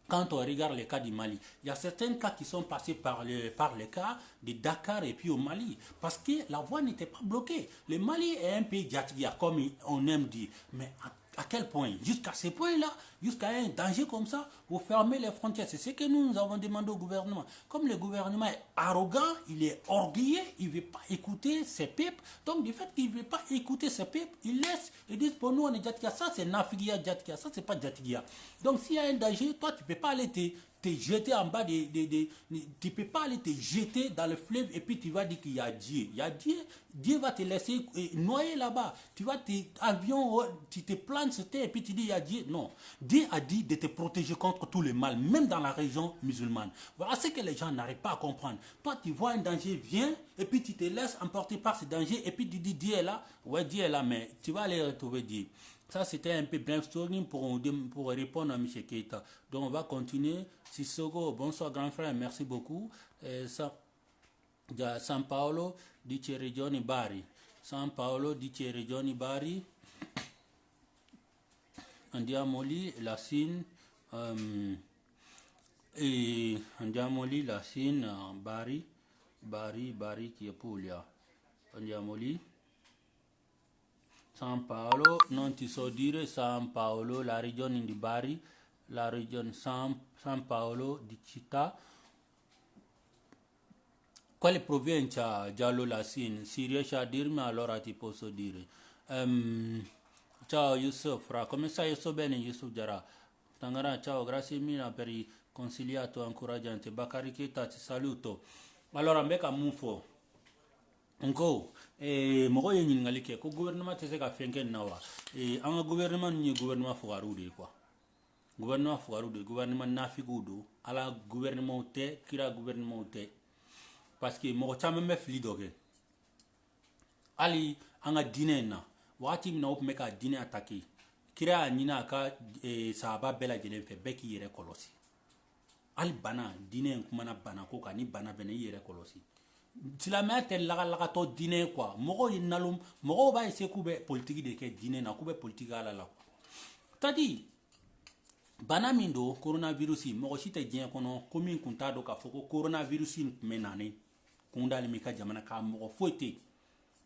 quand on regarde les cas du Mali, il y a certains cas qui sont passés par les cas de Dakar et puis au Mali, parce que la voie n'était pas bloquée. Le Mali est un pays diatigua, comme on aime dire, mais à quel point? Jusqu'à ce point-là, jusqu'à un danger comme ça, vous fermez les frontières. C'est ce que nous avons demandé au gouvernement. Comme le gouvernement est arrogant, il est orgueilleux, il ne veut pas écouter ses peuples. Donc, du fait qu'il ne veut pas écouter ses peuples, il laisse, ils disent pour nous, on est Djatigia. Ça, c'est Nafigia Djatigia. Ça, c'est pas Djatigia. Donc, s'il y a un danger, toi, tu ne peux pas aller te jeter en bas tu ne peux pas aller te jeter dans le fleuve et puis tu vas dire qu'il y a Dieu. Il y a Dieu. Dieu va te laisser noyer là-bas. Tu vas avion, tu te plantes sur terre et puis tu dis il y a Dieu. Non. Dieu a dit de te protéger contre tout le mal, même dans la région musulmane. Voilà ce que les gens n'arrivent pas à comprendre. Toi, tu vois un danger, viens et puis tu te laisses emporter par ce danger et puis tu dis Dieu est là. Ouais, Dieu est là, mais tu vas aller retrouver Dieu. Ça, c'était un peu brainstorming pour répondre à M. Keita. Donc, on va continuer. Sissoko, bonsoir grand frère, merci beaucoup. San Paolo, dice Regioni Bari. San Paolo, dice Regioni Bari. Andiamo lì, la Sin. Andiamo lì, la Sin, Bari, che è Puglia. Andiamo lì. San Paolo, non ti so dire San Paolo, la regione di Bari, la regione San Paolo di città. Quale provincia Giallo Lassin? Si riesce a dirmi allora ti posso dire. Ciao Yusuf, come stai? Io sto bene Yusuf Jara. Tangara, ciao, grazie mille per il consigliato incoraggiante. Bakari Keita, ti saluto. Allora, mbeka mufo. Nko, mɔgɔ ye ɲininkali kɛ ko gouvernement tɛ se ka fɛn kɛ nin na wa? An ka gouvernement ninnu ye gouvernement fugariw de ye quoi. Gouvernement fugariw de ye, gouvernement nafigiw don. Ala gouvernement tɛ, kira gouvernement tɛ. Parce que mɔgɔ caman bɛ fili dɔ kɛ. Hali an ka diinɛ in na, wagati min na o tun bɛ ka diinɛ attaquer. kira nina ka sahaba bela jelen fe beki yere kolosi al bana dine kumana bana ko ka ni bana bene yere kolosi silamɛya tɛ lagalagatɔ diinɛ quoi mɔgɔw ye nalon mɔgɔw b'a essayer k'u bɛ politiki de kɛ diinɛ na k'u bɛ politiki ala la tadi bana min don coronavirus mɔgɔ si tɛ diɲɛ kɔnɔ ko min kun t'a dɔn k'a fɔ ko coronavirus tun bɛ nani kun dali min ka jamana ka mɔgɔ foyi tɛ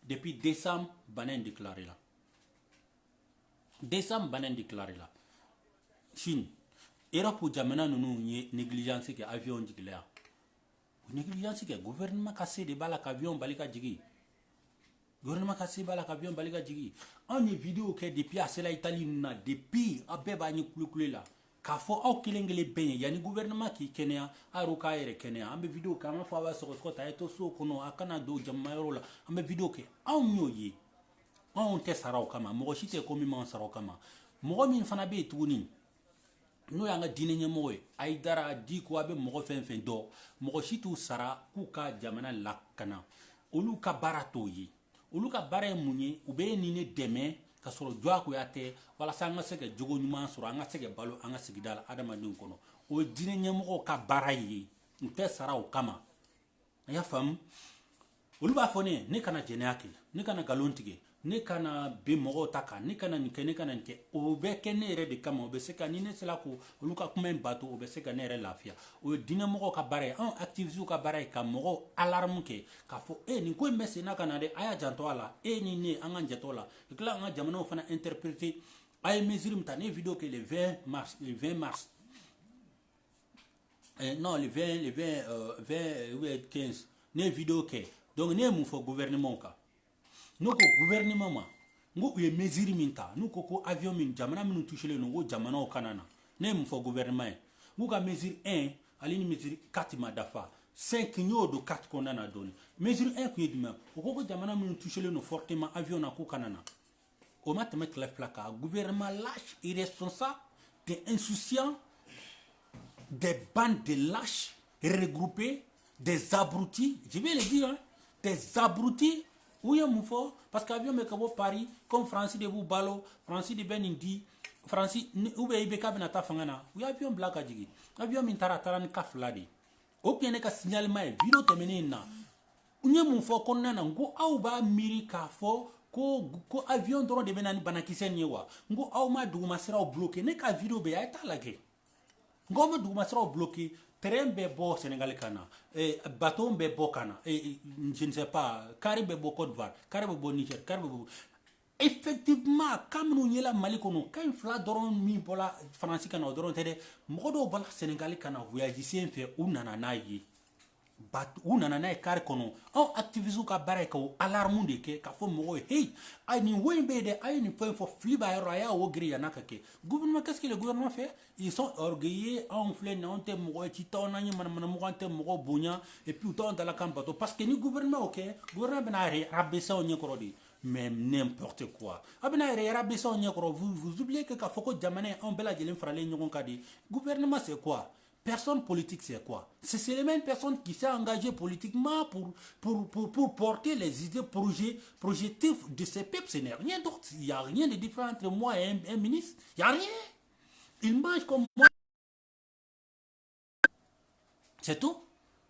depuis décembre bana in déclaré la décembre bana in déclaré la Chine Europe jamana ninnu ye négligence kɛ avion jigila yan négligence kɛ gouvernement ka se de b'a la ka avion bali ka jigi gouvernement ka se b'a la ka avion bali ka jigi anw ye vidéo kɛ depuis a sera Italie ninnu na depuis a bɛɛ b'a ɲɛ kulekule la k'a fɔ aw kelen kelen bɛɛ ye yanni gouvernement k'i kɛnɛya a yɛrɛ k'a yɛrɛ kɛnɛya an bɛ vidéo kɛ an b'a fɔ a b'a sɔgɔsɔgɔ ta a ye to so kɔnɔ a kana don jama yɔrɔ la an bɛ vidéo kɛ anw y'o ye anw tɛ sara o kama mɔgɔ si tɛ ko min m'anw sara o kama mɔgɔ min fana bɛ yen tuguni n'o y'an ka diinɛ ɲɛmɔgɔ ye Aidara Diko a bɛ mɔgɔ fɛn fɛn dɔn mɔgɔ si t'u sara k'u ka jamana lakana olu ka baara t'o ye olu ka baara ye mun ye u bɛ nin ne dɛmɛ ka sɔrɔ diyagoya tɛ walasa an ka se ka jogo ɲuman sɔrɔ an ka se ka balo an ka sigida la adamadenw kɔnɔ o ye diinɛ ɲɛmɔgɔw ka baara ye u tɛ sara o kama a y'a faamu olu b'a fɔ ne kana jɛnɛya kɛ ne kana nkalon tigɛ ne kana bin mɔgɔw ta kan ne kana nin kɛ ne kana nin kɛ o bɛ kɛ ne yɛrɛ de kama o bɛ se ka ni ne sera ko olu ka kuma in bato o bɛ se ka ne yɛrɛ lafiya o ye diinɛmɔgɔw ka baara ye anw activistes ka baara ye ka mɔgɔw alarme kɛ k'a fɔ nin ko in bɛ sen na ka na dɛ a y'a janto a la ni ne an ka jatɔ la ka tila an ka jamanaw fana interpréter a ye mesure min ta ne ye vidéo kɛ le 20 mars non le 20 ou 15 ne ye vidéo kɛ donc ne ye mun fɔ gouvernement kan n'u ko gouvernement ma n ko u ye mesure min ta n'u ko avion min jamana minnu touchelen don n ko jamanaw kana na ne ye mun fɔ gouvernement ye n k'u ka mesure 1 ale ni mesure 4 ma dafa 5 n y'o don 4 kɔnɔna na dɔɔni mesure 1 kun ye jumɛn o ko jamana minnu touchelen don fortement avion na k'u kana na o ma tɛmɛ tile fila kan gouvernement lâche irresponsable des insouciants des bandes de lâches regroupés des abrutis je vais le dire hein, des abrutis où il y a mon fort parce qu'avion me kabo Paris comme Francis de Boubalo Francis de Benindi Francis ou bien Ibeka benata fangana ou avion black adigi avion min tara ni kafladi o bien ne ka signalement vidéo temene na unye mon fort konna na ngo au ba miri ka fo ko avion doro de benani banakisen yewa ngo au ma duguma sira bloqué ne ka vidéo be ay ta lage ngo ma duguma sira bloqué terrain bɛ bɔ Sénégal kana bateau bɛ bɔ kana je ne sais pas carré bɛ bɔ Côte d'Ivoire carré bɛ bɔ Niger carré bɛ bɔ effectivement kaminu yela Mali kɔnɔ kan fila dɔrɔn min bɔla France kana o dɔrɔn tɛ dɛ mɔgɔ dɔw bɔla Sénégal kana voyage sen fɛ u nana n'a ye u nana n'a ye carré kɔnɔ anw activistes ka baara ye k'o alarme de kɛ k'a fɔ mɔgɔw ye hey a nin wo in bɛ yen dɛ a ye nin fɛn fɔ fili b'a yɔrɔ a y'a wo giri yan'a ka kɛ gouvernement qu'est-ce que le gouvernement fait ils sont orgueilleux anw filɛ nin anw tɛ mɔgɔ ye ci t'anw na an ye manamanamugu an tɛ mɔgɔ bonya et puis u t'anw dala kan bato parce que ni gouvernement y'o kɛ gouvernement bɛna rabaisser anw ɲɛkɔrɔ de mais n'importe quoi a bɛna rabaisser anw ɲɛkɔrɔ vous oubliez que k'a fɔ ko jamana anw bɛɛ lajɛlen faralen ɲɔgɔn kan de gouvernement c'est quoi personne politique, c'est quoi? C'est les mêmes personnes qui s'est engagées politiquement pour porter les idées projectifs de ces peuples. Ce n'est rien d'autre. Il n'y a rien de différent entre moi et un ministre. Il n'y a rien. Il mange comme moi. C'est tout.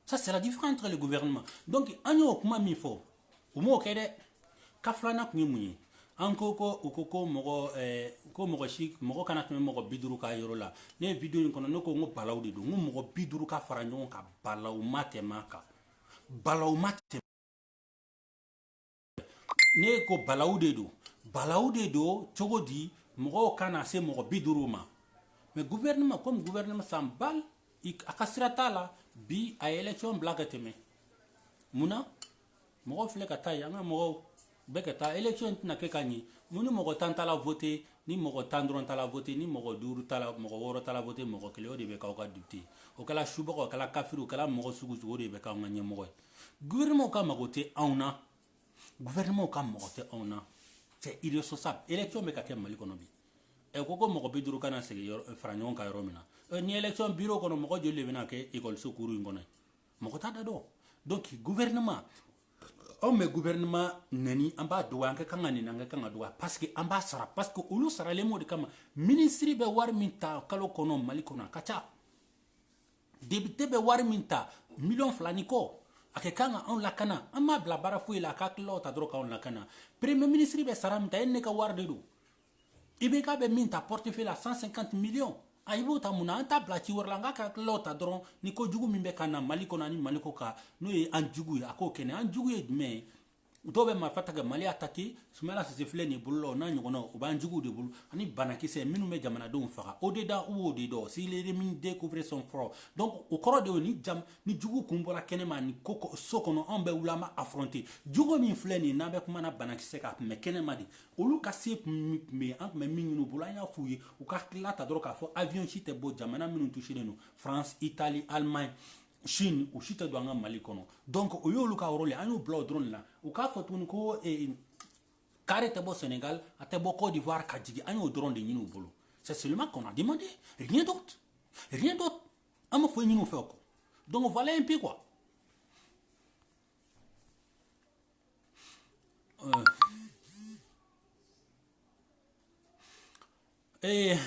Ça, c'est la différence entre le gouvernement. Donc, on y a comment il faut. Au moins, ok, kaflana kunye anko ko ukoko mɔgɔ si mɔgɔ kana tɛmɛ mɔgɔ 50 ka yɔrɔ la ne vidéo in kɔnɔ ne ko n ko balaw de don n ko mɔgɔ 50 ka fara ɲɔgɔn kan balaw ma tɛmɛ a kan balaw ma tɛmɛ ne ko balaw de don cogo di mɔgɔw kana se mɔgɔ 50 ma mais gouvernement comme gouvernement s'en bal a ka sira t'a la bi a ye élection bila ka tɛmɛ munna mɔgɔw filɛ ka taa yen an ka mɔgɔw bɛɛ ka taa élection tɛna kɛ ka ɲɛ mun ni mɔgɔ 10 ta la voter ni mɔgɔ 10 dɔrɔn ta la voter ni mɔgɔ 5 ta la mɔgɔ 6 ta la voter mɔgɔ 1 o de bɛ k'aw ka député o kɛla subagaw o kɛla kafiri o kɛla mɔgɔ sugu o de bɛ k'anw ka ɲɛmɔgɔ ye gouvernement ka mago tɛ anw na gouvernement ka mago tɛ anw na c'est irresponsable élection bɛ ka kɛ Mali kɔnɔ bi ko mɔgɔ 50 kana segin fara ɲɔgɔn kan yɔrɔ min na ni élection bureau kɔnɔ mɔgɔ joli de bɛna kɛ école so kuru in kɔnɔ mɔgɔ t'a da dɔn donc gouvernement on me gouvernement nani amba doa nga kanga ni nga kanga doa parce que amba sara parce que ulu sara le modi kama ministry be war minta kalo kono mali kono kacha député be war minta million flaniko ake kanga on lakana amma bla bara fu ila ka klo ta droka on lakana premier ministre be sara minta enne ka war de do ibe ka be minta portefeuille à 150 millions ayibo ta muna anta blati warlanga ka lota dron ni ko jugu mimbe kana maliko nani maliko ka no e anjugu ako kene anjugu e me dobe ma fataga mali ataki sumala se flé ni bullo na nyugo o banjugu de bulu ani banaki se minu me jamana do faka o de da ou de do si les min découvrir son front donc au corps de ni jam ni jugu kumbola kenema ni koko sokono ambe ulama affronter jugo min flé ni nabe kuma na banaki se ka me kenema di olu ka se me an me minu bulanya fuye o ka klata dro ka fo avion chite bo jamana minu toucher no France Italie Allemagne Chine ou chita do nga mali kono donc o yolu ka role anu blow drone la o ka fotun ko carré te bo Sénégal ate bo Côte d'Ivoire ka jigi anu drone de nyinu bolo c'est seulement qu'on a demandé rien d'autre ama fo nyinu fait ko donc voilà un peu quoi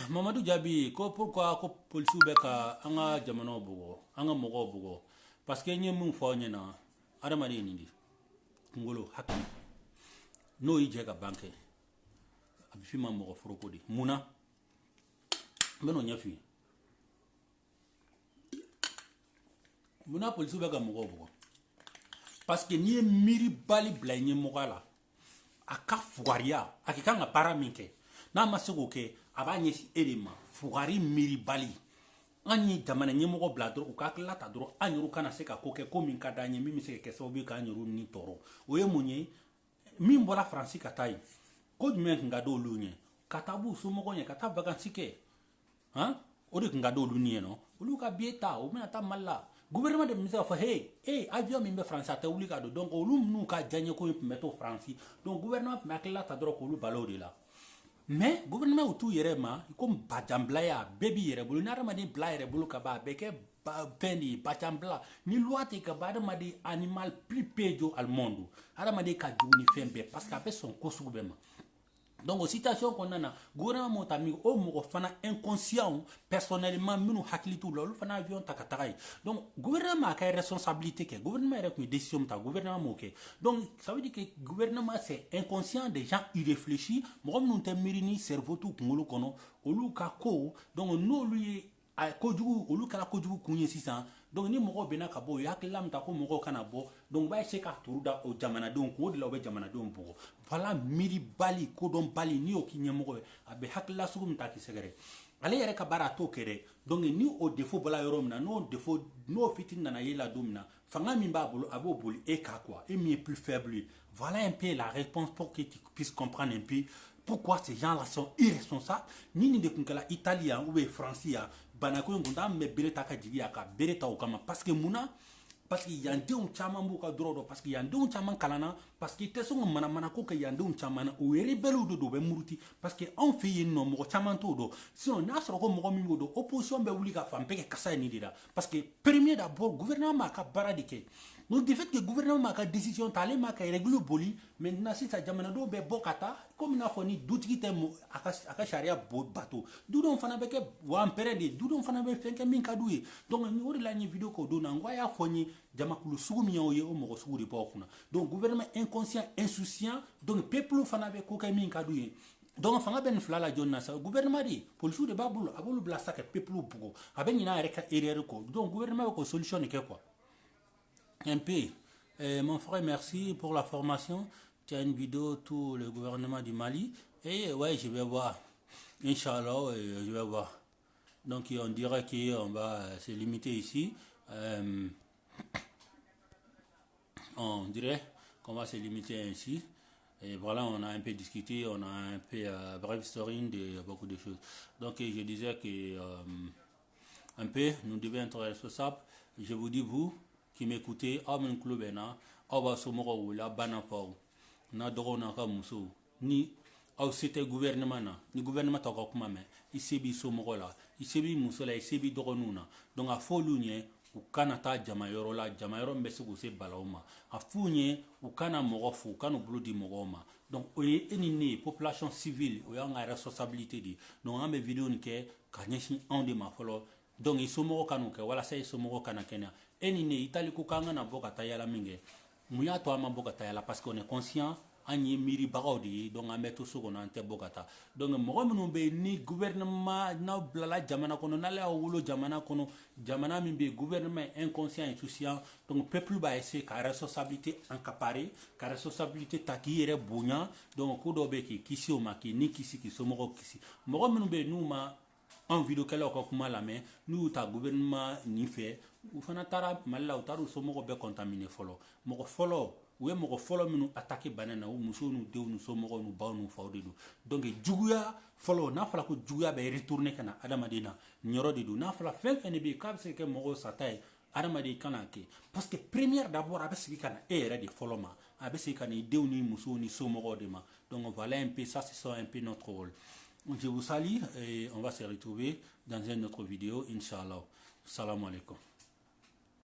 Mamadou Diaby ko pourquoi ko police be ka anga jamano bugo anga mogo bugo parce que nye mun fo nyena adamade ni ndi ngolo hakki no yije ka banke abi fi ma mogo froko di muna meno nyafi muna police be ka mogo bugo parce que ni miri bali bla nye mogo la aka fugaria akikanga paraminke na masego ke abanye elema fugari miri bali anyi jamana nyemoko bladro ukakla ta dro anyuru kana seka koke komi kadanye mimi seke keso bi ka anyuru ni toro oye munye mimbola franci katai ko dumen ngado lunye katabu sumoko nye kata vacancy ke hein odi ngado lunye no uluka bieta o mena ta malla gouvernement de ministère fa avion mimbe france ta ulika do donc olum nu ka janye ko meto france donc gouvernement makla ta dro ko lu balodi la mais gouvernement autour yere ma comme badambla ya baby yere bulu na ramadi bla yere bulu ka ba beke pendi badambla ni loi te ka ba ramadi animal plus pédio al monde ramadi ka juni fembe parce qu'après son kosoubema donc situation qu'on a gouvernement motami o mo fana inconscient personnellement minu hakilitu lolu fana avion takataray donc gouvernement a une responsabilité que gouvernement a une décision ta gouvernement moké donc ça veut dire que gouvernement c'est inconscient des gens irréfléchis mo nous te mirini cerveau tout ngolo kono olu ka ko donc no lui a kojugu olu kala kojugu kunye 600 donc ni moko bena ka bo yaklam ta ko moko kana bo donc ba se ka turuda o jamana don ko de la be jamana don bo voilà miri bali ko don bali ni o kinye moko abe hakla sugum ta ki segere ale yere ka bara to kere donc ni o défaut bala yorom na no défaut no fitin na yela domna fanga mi ba bolo abo boli e ka quoi et mi est plus faible voilà un peu la réponse pour que tu puisses comprendre un peu pourquoi ces gens-là sont irresponsables ni de kunkala italien ou français banako ngunda me bereta ka jigi aka bereta o kama parce que muna parce que yande un chama mbuka drodo parce que yande un chama kalana parce que te songo mana ko ka yande un chama na o yere belu do be muruti parce que on fait no mo chama to do sinon na soro ko mo mi do opposition be wuli ka fampe ke kasa ni dira parce que premier d'abord gouvernement ka baradike donc du fait que gouvernement ka décision tale ma ka régler boli maintenant si ça jamana do be bokata comme na foni doutiki te aka sharia bateau dudon fana be ke wa ampere de dudon fana be fenke min ka doué donc ni wori la ni vidéo ko do na ngwa foni jamakulu sugumi yoye o mo suguri bokuna donc gouvernement inconscient insouciant donc peuple fana be ko ka min ka doué donc fanga ben flala jonna sa gouvernement di police de babulu abulu bla saka peuple bugo aben ina reka erreur ko donc gouvernement ko solution ke quoi un peu. Mon frère, merci pour la formation. Tu as une vidéo tout le gouvernement du Mali. Et ouais, je vais voir. Inch'Allah, je vais voir. Donc on dirait qu'on va se limiter ici. On dirait qu'on va se limiter ainsi. Et voilà, on a un peu discuté, on a un peu brainstorming de beaucoup de choses. Donc je disais que un peu, nous devons être responsables. Je vous dis, vous qui m'écoutez, amen klubena, awa somoro wula banafo, na drona ka muso, ni au c'était gouvernement na, ni gouvernement ta kuma me, isebi somoro la, isebi muso la, isebi dronuna. Donc a fo lunye, u kana taa jamayɔrɔ la jamayɔrɔ min bɛ se k'u se balaw ma a f'u ye u kana mɔgɔ fo u kana u bolo di mɔgɔw ma donc o ye e ni ne population civile o y'an ka responsabilité de donc an bɛ vidéo nin kɛ ka ɲɛsin anw de ma fɔlɔ donc i somɔgɔw ka n'u kɛ walasa i somɔgɔw kana kɛnɛya e ni ne i tali ko k'an kana bɔ ka taa yala min kɛ mun y'a to an ma bɔ ka taa yala parce qu'on est conscient an ye miiribagaw de ye donc an bɛ to so kɔnɔ an tɛ bɔ ka taa donc mɔgɔ minnu bɛ yen ni gouvernement n'aw bilala jamana kɔnɔ n'ale y'aw wolo jamana kɔnɔ jamana min bɛ yen gouvernement est inconscient et insouciant donc peuple b'a essayer ka responsabilité accaparer ka responsabilité ta k'i yɛrɛ bonya donc ko dɔw bɛ k'i kisi o ma k'i ni kisi k'i somɔgɔw kisi mɔgɔ minnu bɛ yen n'u ma an vidéokɛlaw ka kuma lamɛn n'u y'u ta gouvernement nin fɛ u fana taara Mali la u taara u somɔgɔw bɛɛ contaminer fɔlɔ mɔgɔ fɔlɔ u ye mɔgɔ fɔlɔ minnu attaqué bana na u musow n'u denw n'u somɔgɔw n'u baw n'u faw de don donc juguya fɔlɔ n'a fɔra ko juguya bɛ retourner ka na adamaden na nin yɔrɔ de don n'a fɔra fɛn fɛn de bɛ yen k'a bɛ se ka kɛ mɔgɔw sata ye adamaden kana kɛ parce que première d'abord a bɛ sigi ka na e yɛrɛ de fɔlɔ ma a bɛ sigi ka na i denw ni musow ni somɔgɔw de ma donc voilà un peu ça c'est un peu notre rôle. Je vous salue et on va se retrouver dans une autre vidéo, Inch'Allah. Salam alaikum.